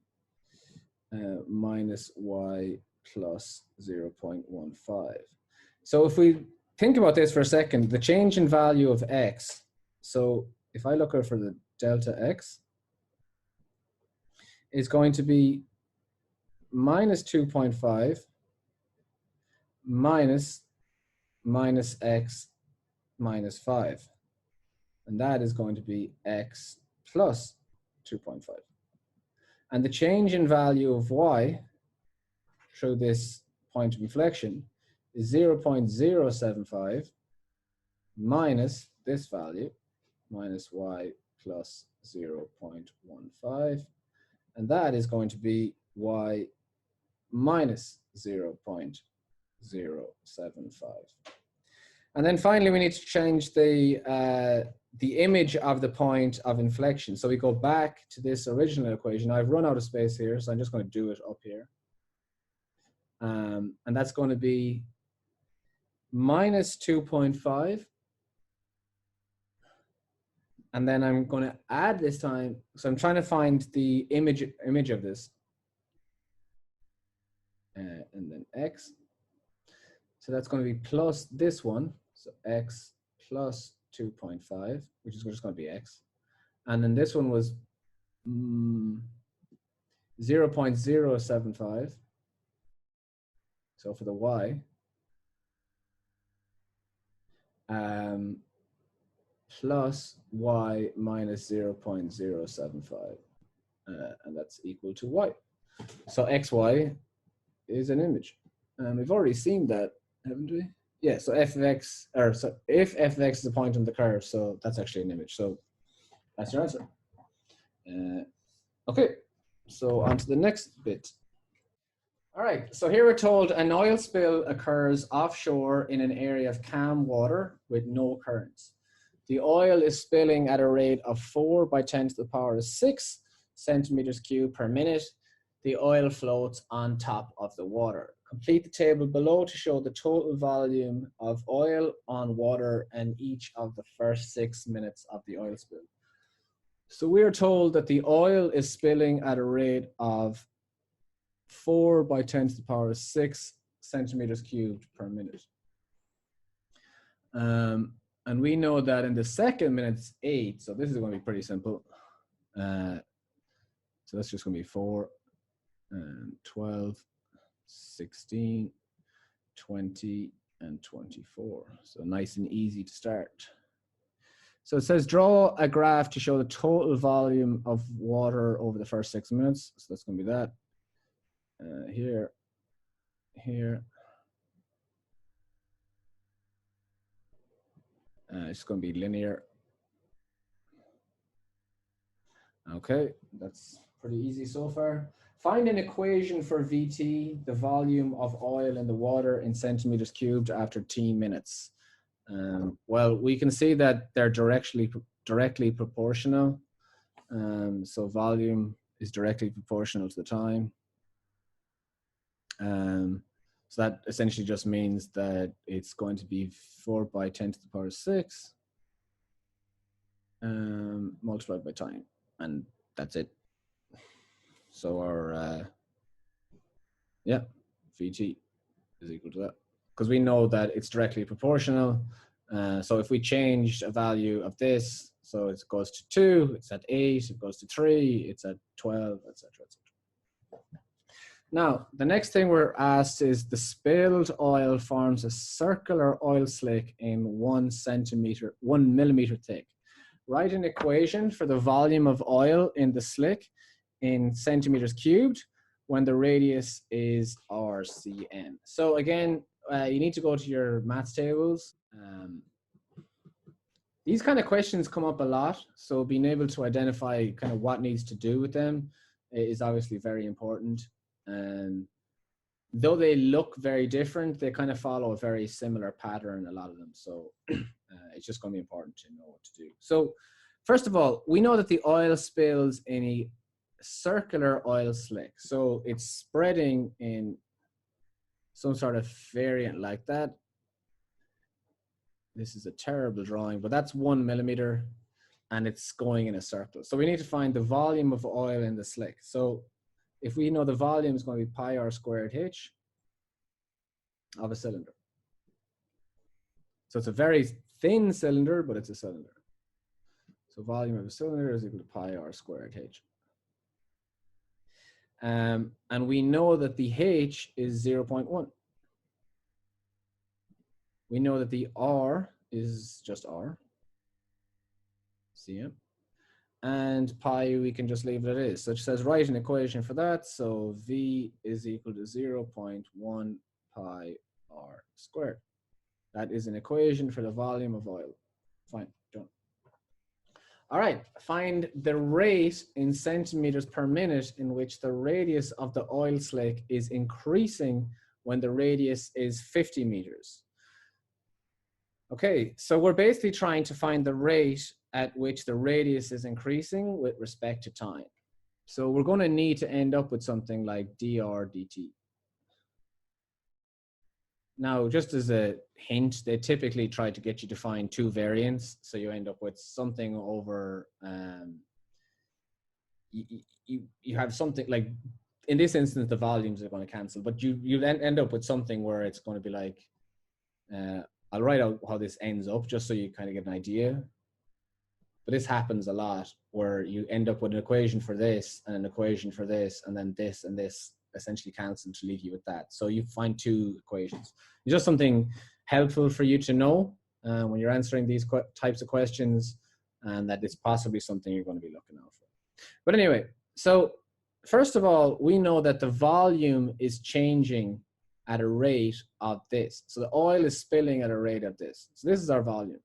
[SPEAKER 1] minus y plus 0.15. So if we think about this for a second, the change in value of x, so if I look for the delta x, is going to be minus 2.5 minus x minus 5. And that is going to be x plus 2.5. And the change in value of y through this point of inflection is 0.075 minus this value, minus y plus 0.15. And that is going to be y minus 0.075. And then finally, we need to change the image of the point of inflection. So we go back to this original equation. I've run out of space here, so I'm just going to do it up here. And that's going to be minus 2.5. And then I'm going to add this time. So I'm trying to find the image of this. And then x. So that's going to be plus this one. So x plus 2.5, which is just going to be x. And then this one was 0.075. So for the y. Plus y minus 0.075. And that's equal to y. So xy is an image. And we've already seen that, haven't we? Yeah, so if fx is a point on the curve, so that's actually an image. So that's your answer. Okay, so on to the next bit. All right, so here we're told an oil spill occurs offshore in an area of calm water with no currents. The oil is spilling at a rate of 4 by 10 to the power 6 centimeters cubed per minute. The oil floats on top of the water. Complete the table below to show the total volume of oil on water and each of the first 6 minutes of the oil spill. So we are told that the oil is spilling at a rate of 4 by 10 to the power 6 centimeters cubed per minute. And we know that in the second minute it's 8, so this is going to be pretty simple. So that's just going to be 4, 12, 16, 20, and 24. So nice and easy to start. So it says draw a graph to show the total volume of water over the first 6 minutes. So that's going to be that. Here, here. It's going to be linear. Okay, that's pretty easy so far. Find an equation for VT, the volume of oil in the water in centimeters cubed after t minutes. Well, we can see that they're directly proportional. So volume is directly proportional to the time. So that essentially just means that it's going to be 4 by 10 to the power 6 multiplied by time, and that's it. So our VT is equal to that, because we know that it's directly proportional. So if we change a value of this, so it goes to 2, it's at 8, it goes to 3, it's at 12, etc., etc. Now, the next thing we're asked is the spilled oil forms a circular oil slick in 1 millimeter thick. Write an equation for the volume of oil in the slick in centimeters cubed when the radius is RCN. So again, you need to go to your maths tables. These kind of questions come up a lot, so being able to identify kind of what needs to do with them is obviously very important. Though they look very different, they kind of follow a very similar pattern, a lot of them. So it's just going to be important to know what to do. So first of all, we know that the oil spills in a circular oil slick. So it's spreading in some sort of variant like that. This is a terrible drawing, but that's 1 millimeter and it's going in a circle. So we need to find the volume of oil in the slick. So if we know the volume is going to be pi r squared h of a cylinder. So it's a very thin cylinder, but it's a cylinder. So volume of a cylinder is equal to pi r squared h. And we know that the h is 0.1. We know that the r is just r, cm. And pi, we can just leave it as is. So it says write an equation for that. So V is equal to 0.1 pi r squared. That is an equation for the volume of oil. Fine, done. All right, find the rate in centimeters per minute in which the radius of the oil slick is increasing when the radius is 50 meters. Okay, so we're basically trying to find the rate at which the radius is increasing with respect to time. So we're going to need to end up with something like dr dt. Now, just as a hint, they typically try to get you to find two variants. So you end up with something over, you have something like, in this instance, the volumes are going to cancel, but you end up with something where it's going to be like, I'll write out how this ends up just so you kind of get an idea. But this happens a lot where you end up with an equation for this and an equation for this, and then this and this essentially cancel to leave you with that. So you find two equations. It's just something helpful for you to know when you're answering these types of questions, and that it's possibly something you're going to be looking out for. But anyway, so first of all, we know that the volume is changing at a rate of this. So the oil is spilling at a rate of this. So this is our volume.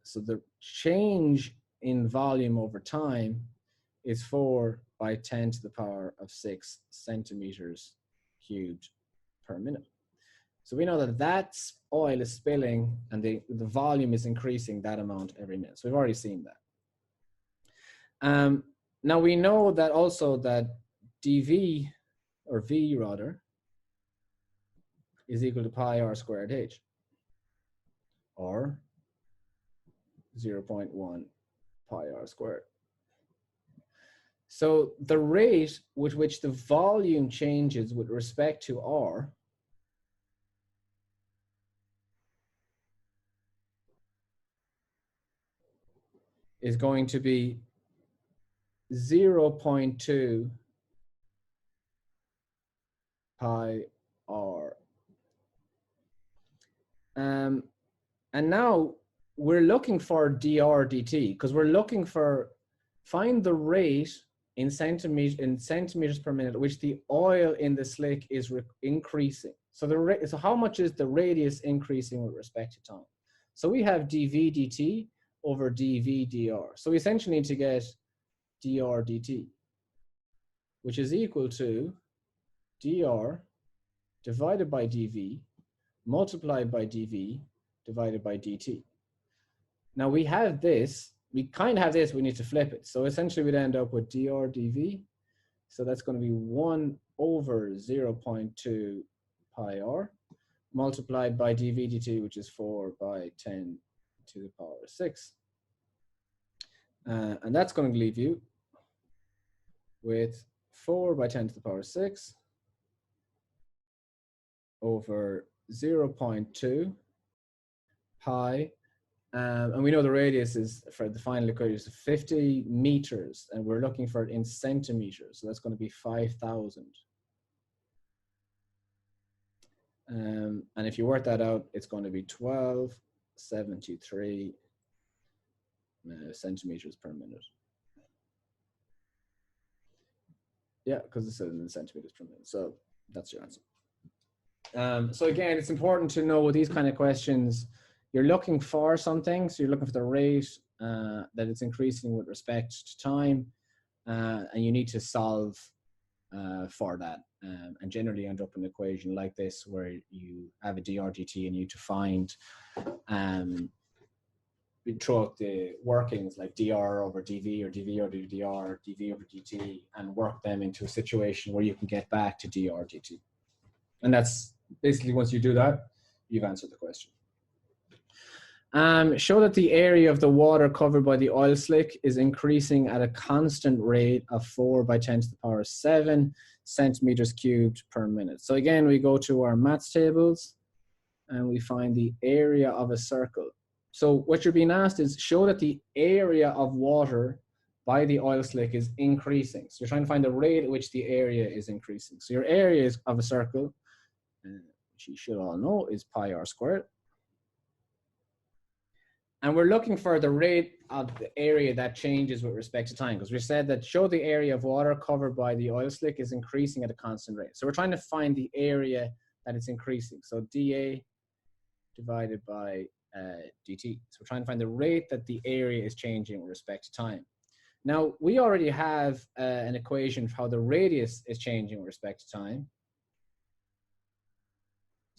[SPEAKER 1] So the change in volume over time is 4 by 10 to the power of 6 centimeters cubed per minute. So we know that that oil is spilling and the volume is increasing that amount every minute. So we've already seen that. Now we know that also that dV, or V rather, is equal to pi r squared h, or 0.1 pi r squared. So the rate with which the volume changes with respect to r is going to be 0.2 pi r. And now we're looking for dr dt because we're looking for, find the rate in centimeters per minute at which the oil in the slick is increasing. So so how much is the radius increasing with respect to time? So we have dv dt over dv dr. So we essentially need to get dr dt, which is equal to dr divided by dv multiplied by dv divided by dt. Now we have this, we kind of have this, we need to flip it. So essentially we'd end up with dr dv. So that's going to be 1 over 0.2 pi r multiplied by dv dt, which is 4 by 10 to the power 6. And that's going to leave you with 4 by 10 to the power 6 over 0.2 pi. And we know the radius is, for the final equation, is 50 meters, and we're looking for it in centimeters. So that's going to be 5,000. And if you work that out, it's going to be 1273 centimeters per minute. Yeah, because it's in centimeters per minute. So that's your answer. So again, it's important to know with these kind of questions, you're looking for something. So you're looking for the rate that it's increasing with respect to time, and you need to solve for that. And generally end up in an equation like this where you have a dr dt and you need to find, throw out the workings like dr over dv or dv over dr, dv over dt, and work them into a situation where you can get back to dr dt. And that's basically, once you do that, you've answered the question. Show that the area of the water covered by the oil slick is increasing at a constant rate of 4 by 10 to the power 7 centimeters cubed per minute. So again, we go to our maths tables and we find the area of a circle. So what you're being asked is show that the area of water by the oil slick is increasing. So you're trying to find the rate at which the area is increasing. So your area of a circle, which you should all know, is pi r squared. And we're looking for the rate of the area that changes with respect to time, because we said that show the area of water covered by the oil slick is increasing at a constant rate. So we're trying to find the area that it's increasing. So dA divided by dt. So we're trying to find the rate that the area is changing with respect to time. Now, we already have an equation for how the radius is changing with respect to time.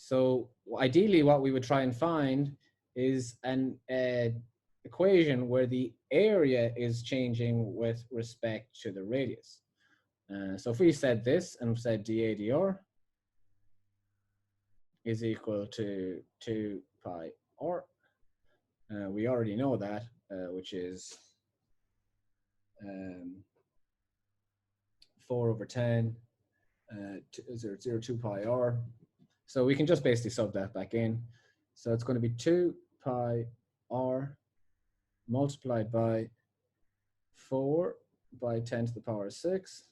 [SPEAKER 1] So ideally what we would try and find is an equation where the area is changing with respect to the radius. So if we said this and said dA dr is equal to 2 pi r, we already know that, which is 4/10 0.02 pi r. So we can just basically sub that back in. So it's going to be 2 pi r multiplied by 4 by 10 to the power 6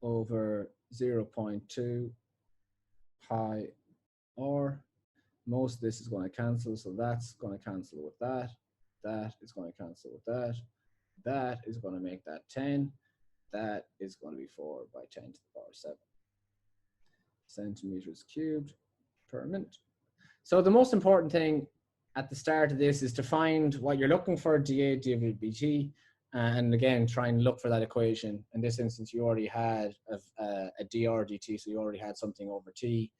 [SPEAKER 1] over 0.2 pi r. Most of this is going to cancel, so that's going to cancel with that. That is going to cancel with that. That is going to make that 10. That is going to be 4 by 10 to the power 7 centimeters cubed per minute. So the most important thing at the start of this is to find what you're looking for, dA dVdt, and again, try and look for that equation. In this instance, you already had a dr dt, so you already had something over t,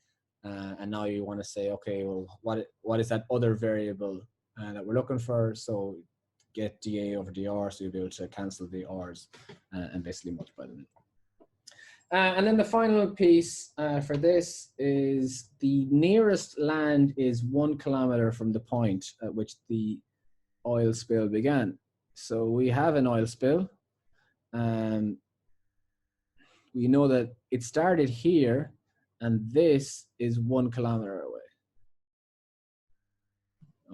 [SPEAKER 1] and now you want to say, okay, well, what is that other variable that we're looking for? So get dA over dr, so you'll be able to cancel the r's and basically multiply them in. And then the final piece for this is the nearest land is 1 kilometer from the point at which the oil spill began. So we have an oil spill. We know that it started here, and this is 1 kilometer away.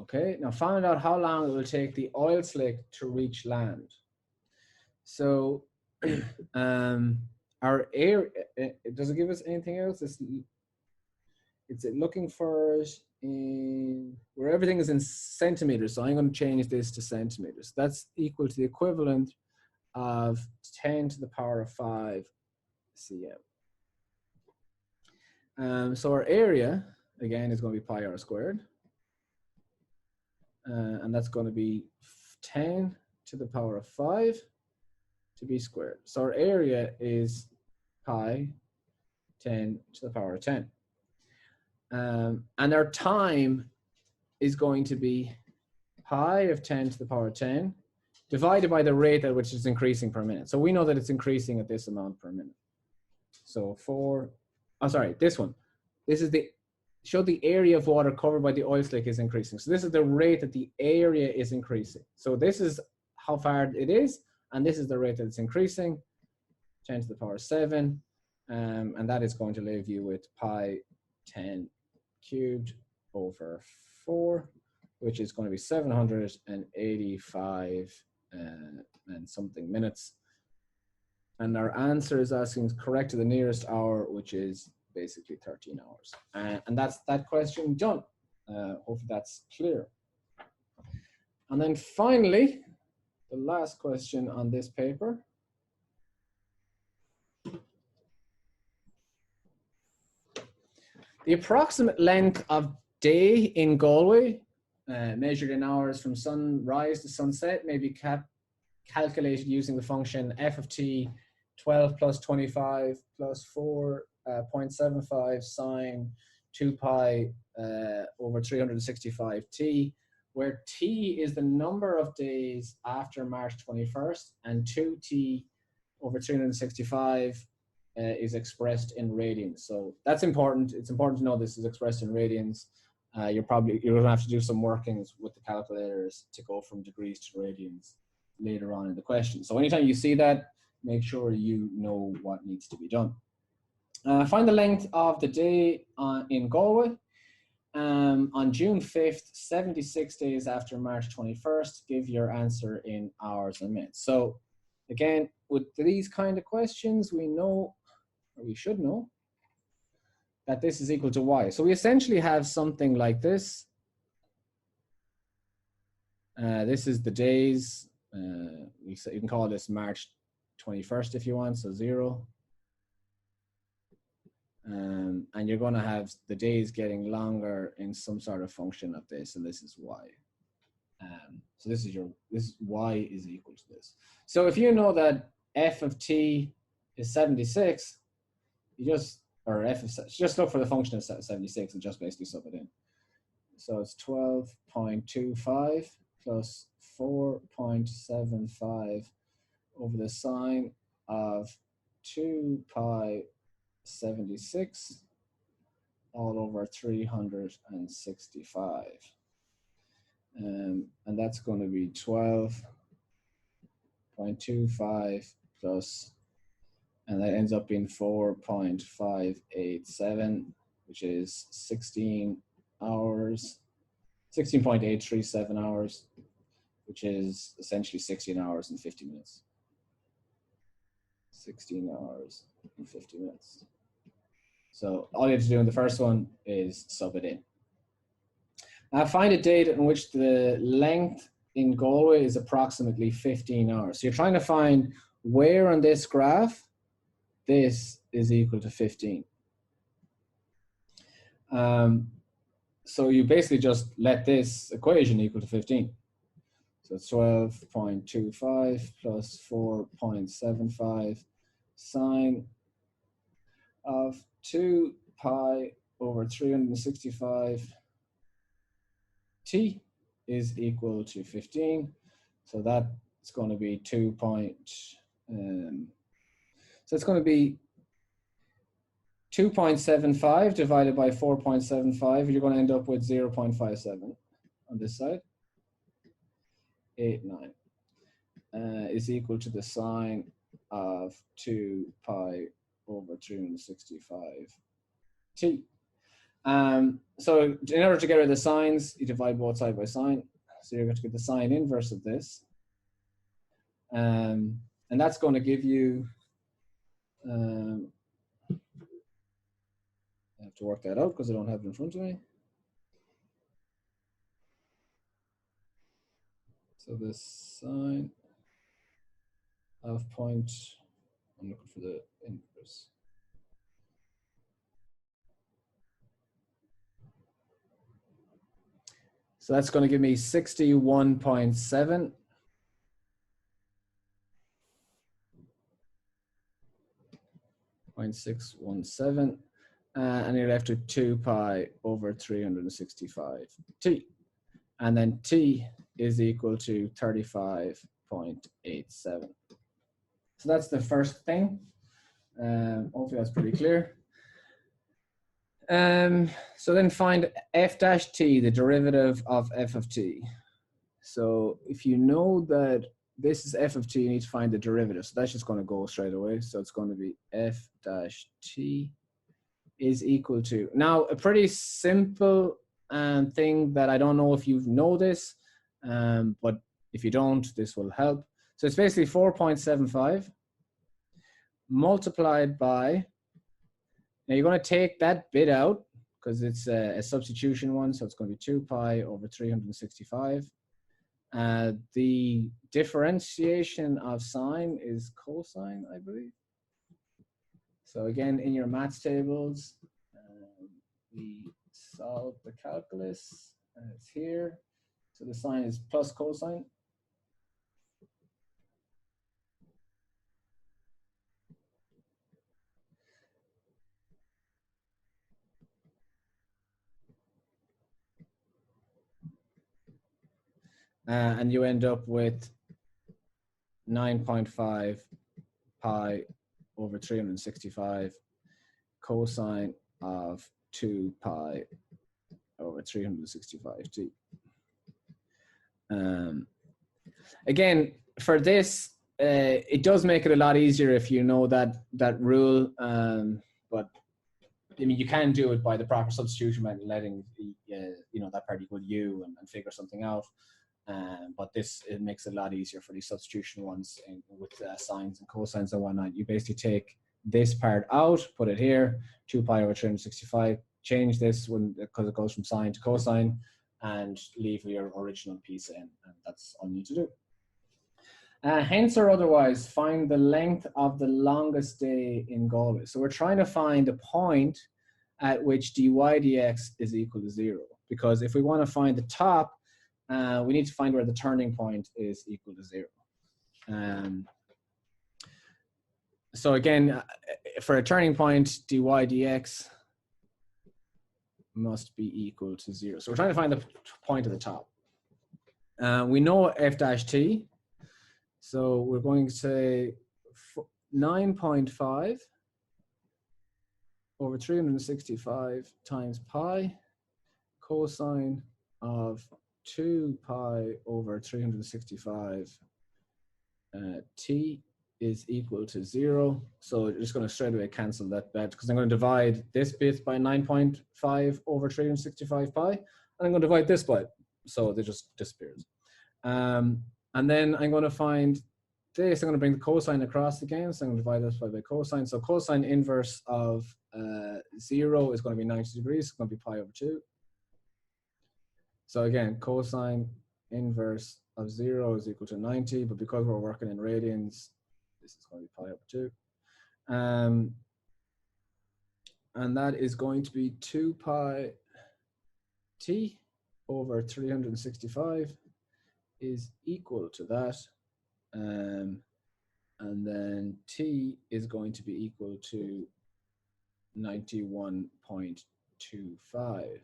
[SPEAKER 1] Okay, now find out how long it will take the oil slick to reach land. So our area, does it give us anything else? It's looking for it in where everything is in centimeters. So I'm going to change this to centimeters. That's equal to the equivalent of 10 to the power of 5 cm. So our area, again, is going to be pi r squared. And that's going to be 10 to the power of 5 to be squared. So our area is pi 10 to the power of 10. And our time is going to be pi of 10 to the power of 10 divided by the rate at which it's increasing per minute. So we know that it's increasing at this amount per minute. So this one. This is show the area of water covered by the oil slick is increasing. So this is the rate that the area is increasing. So this is how far it is, and this is the rate that it's increasing, 10 to the power 7. And that is going to leave you with pi 10 cubed over 4, which is going to be 785 and something minutes. And our answer is asking correct to the nearest hour, which is basically 13 hours. And that's that question done. Hopefully that's clear. And then finally, the last question on this paper. The approximate length of day in Galway, measured in hours from sunrise to sunset, may be calculated using the function f of t 12 plus 25 plus 4.75 sine 2 pi over 365t, where t is the number of days after March 21st and 2t over 365 is expressed in radians. So that's important. It's important to know this is expressed in radians. You're going to have to do some workings with the calculators to go from degrees to radians later on in the question. So anytime you see that, make sure you know what needs to be done. Find the length of the day in Galway. On June 5th, 76 days after March 21st, give your answer in hours and minutes. So again, with these kind of questions, we know, or we should know, that this is equal to y. So we essentially have something like this. This is the days. You can call this March 21st if you want, so 0. And you're going to have the days getting longer in some sort of function of this, and this is y. So this is y is equal to this. So if you know that f of t is 76, you just or f of, just look for the function of 76 and just basically sub it in. So it's 12.25 plus 4.75 over the sine of 2 pi 76 all over 365. And that's going to be 12.25 plus, and that ends up being 4.587, which is 16 hours, 16.837 hours, which is essentially 16 hours and 50 minutes. 16 hours and 50 minutes. So all you have to do in the first one is sub it in. Now find a date in which the length in Galway is approximately 15 hours. So you're trying to find where on this graph this is equal to 15. So you basically just let this equation equal to 15. So it's 12.25 plus 4.75 sine of 2 pi over 365 t is equal to 15. So that's going to be so it's going to be 2.75 divided by 4.75. You're going to end up with 0.57 on this side. 89 is equal to the sine of 2 pi over 365 t. So in order to get rid of the sines, you divide both sides by sine. So you're going to get the sine inverse of this. And that's going to give you, I have to work that out because I don't have it in front of me. So the sine of I'm looking for the inverse. So that's going to give me 61.7. And you're left with 2 pi over 365 t. And then t is equal to 35.87. So that's the first thing. Hopefully that's pretty clear. So then find f dash t, the derivative of f of t. So if you know that this is f of t, you need to find the derivative. So that's just going to go straight away. So it's going to be f dash t is equal to, now a pretty simple thing that I don't know if you know this, but if you don't, this will help. So it's basically 4.75 multiplied by, now you're going to take that bit out because it's a substitution one, so it's going to be 2 pi over 365. The differentiation of sine is cosine, I believe. So again, in your maths tables, we solve the calculus, and it's here. So the sine is plus cosine. And you end up with 9.5 pi over 365 cosine of 2 pi over 365 t. Again, for this, it does make it a lot easier if you know that rule, but I mean, you can do it by the proper substitution method, letting that part equal u and figure something out. But it makes it a lot easier for these substitution ones with sines and cosines and whatnot. You basically take this part out, put it here, 2 pi over 365, change this because it goes from sine to cosine, and leave your original piece in, and that's all you need to do. Hence or otherwise, find the length of the longest day in Galway. So we're trying to find a point at which dy dx is equal to 0, because if we want to find the top, we need to find where the turning point is equal to 0. So again, for a turning point, dy dx must be equal to 0. So we're trying to find the point at the top. We know f dash t. So we're going to say 9.5 over 365 times pi cosine of 2 pi over 365 t is equal to 0. So we're just going to straight away cancel that bit because I'm going to divide this bit by 9.5 over 365 pi, and I'm going to divide this by it. So it just disappears. And then I'm going to find this. I'm going to bring the cosine across again. So I'm going to divide this by cosine. So cosine inverse of 0 is going to be 90 degrees. It's going to be pi over 2. So again, cosine inverse of 0 is equal to 90, but because we're working in radians, this is going to be pi over 2. And that is going to be 2 pi t over 365 is equal to that. And then t is going to be equal to 91.25.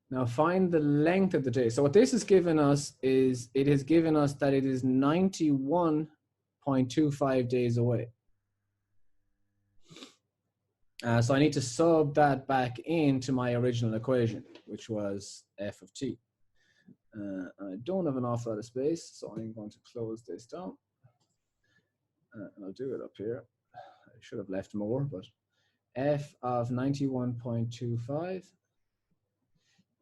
[SPEAKER 1] Now find the length of the day. So what this has given us is, it has given us that it is 91.25 days away. So I need to sub that back into my original equation, which was f of t. I don't have an awful lot of space, so I'm going to close this down. And I'll do it up here. I should have left more, but f of 91.25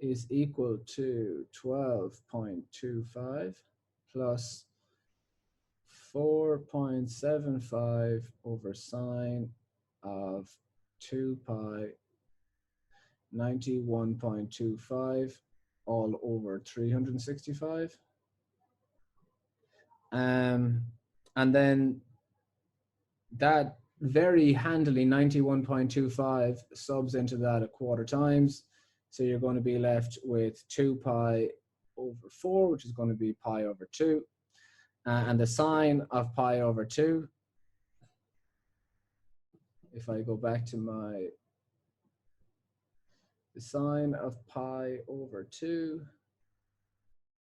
[SPEAKER 1] is equal to 12.25 plus 4.75 over sine of 2 pi 91.25 all over 365. And then that very handily 91.25 subs into that a quarter times. So you're going to be left with 2 pi over 4, which is going to be pi over 2. And the sine of pi over 2, if I go back to the sine of pi over 2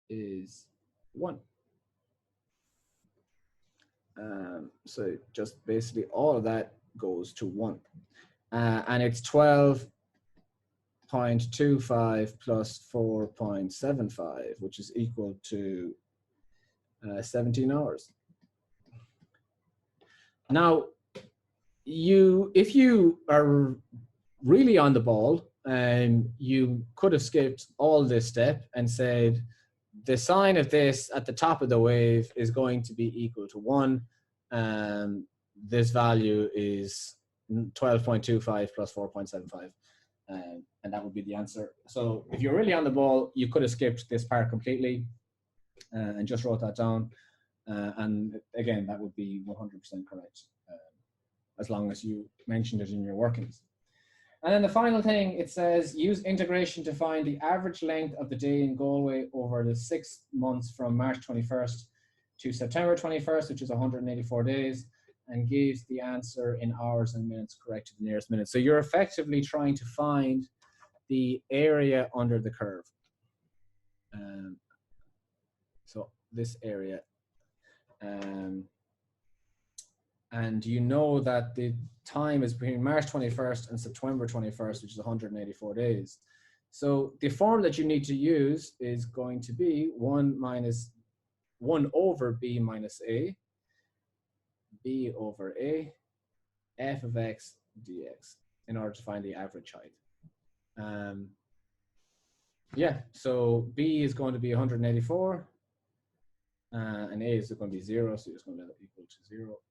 [SPEAKER 1] is 1. So just basically all of that goes to 1. And it's 12.25 plus 4.75, which is equal to 17 hours. Now, if you are really on the ball, you could have skipped all this step and said, the sine of this at the top of the wave is going to be equal to 1. This value is 12.25 plus 4.75. And that would be the answer. So if you're really on the ball, you could have skipped this part completely and just wrote that down. And again, that would be 100% correct, as long as you mentioned it in your workings. And then the final thing, it says, use integration to find the average length of the day in Galway over the 6 months from March 21st to September 21st, which is 184 days, and gives the answer in hours and minutes correct to the nearest minute. So you're effectively trying to find the area under the curve. So this area. And you know that the time is between March 21st and September 21st, which is 184 days. So the form that you need to use is going to be 1 over b minus a, b over a, f of x dx, in order to find the average height. Yeah, so b is going to be 184, and a is going to be 0, so you're just going to let it equal to 0.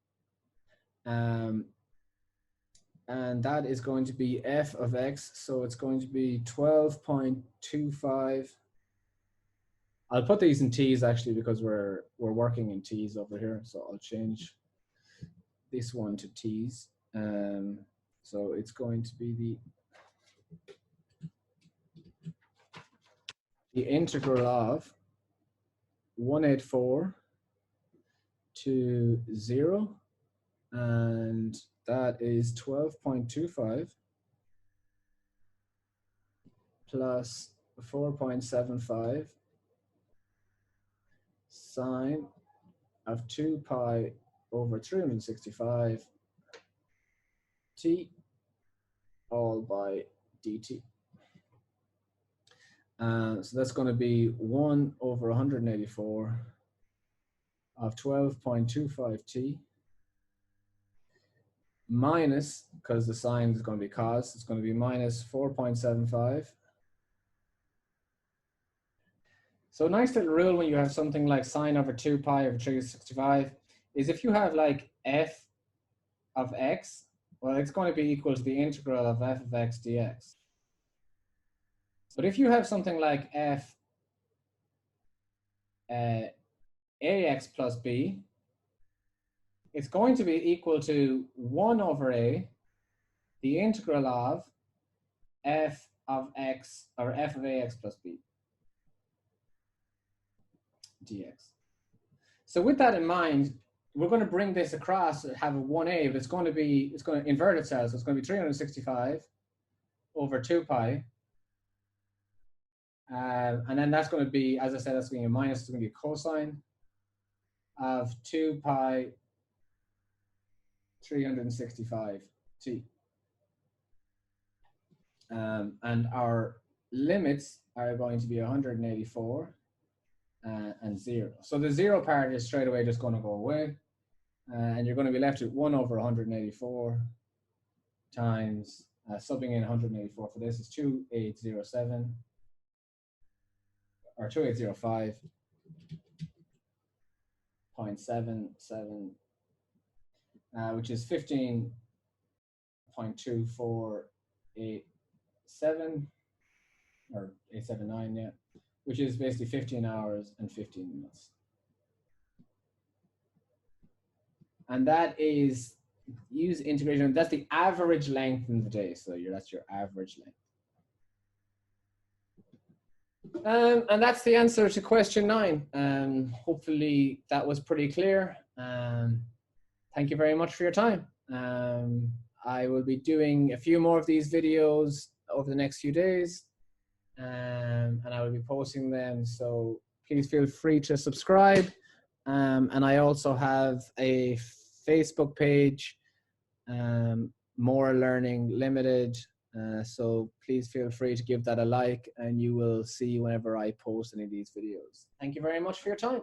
[SPEAKER 1] And that is going to be f of x, so it's going to be 12.25. I'll put these in t's actually because we're working in t's over here, so I'll change this one to t's. So it's going to be the integral of 184 to 0 and that is 12.25 plus 4.75 sine of 2 pi over 365 t all by dt. So that's going to be 1 over 184 of 12.25 t minus, because the sign is going to be cos, it's going to be minus 4.75. So a nice little rule when you have something like sine over 2 pi over 365 is if you have like f of x, well, it's going to be equal to the integral of f of x dx. But if you have something like f ax plus b, it's going to be equal to 1 over a, the integral of f of x, or f of ax plus b dx. So with that in mind, we're going to bring this across, have a 1a, but it's going to invert itself. So it's going to be 365 over 2 pi. And then that's going to be, as I said, that's going to be a minus, it's going to be a cosine of 2 pi 365 t. And our limits are going to be 184 and 0. So the 0 part is straight away just going to go away. And you're going to be left with 1 over 184 times, subbing in 184 for this is 2807, or 2805.77, which is 15.2487, or 879, yeah, which is basically 15 hours and 15 minutes. And that is, use integration, that's the average length in the day. So that's your average length. And that's the answer to question 9. Hopefully that was pretty clear. Thank you very much for your time. I will be doing a few more of these videos over the next few days, and I will be posting them. So please feel free to subscribe. And I also have a Facebook page, More Learning Limited. So please feel free to give that a like, and you will see whenever I post any of these videos. Thank you very much for your time.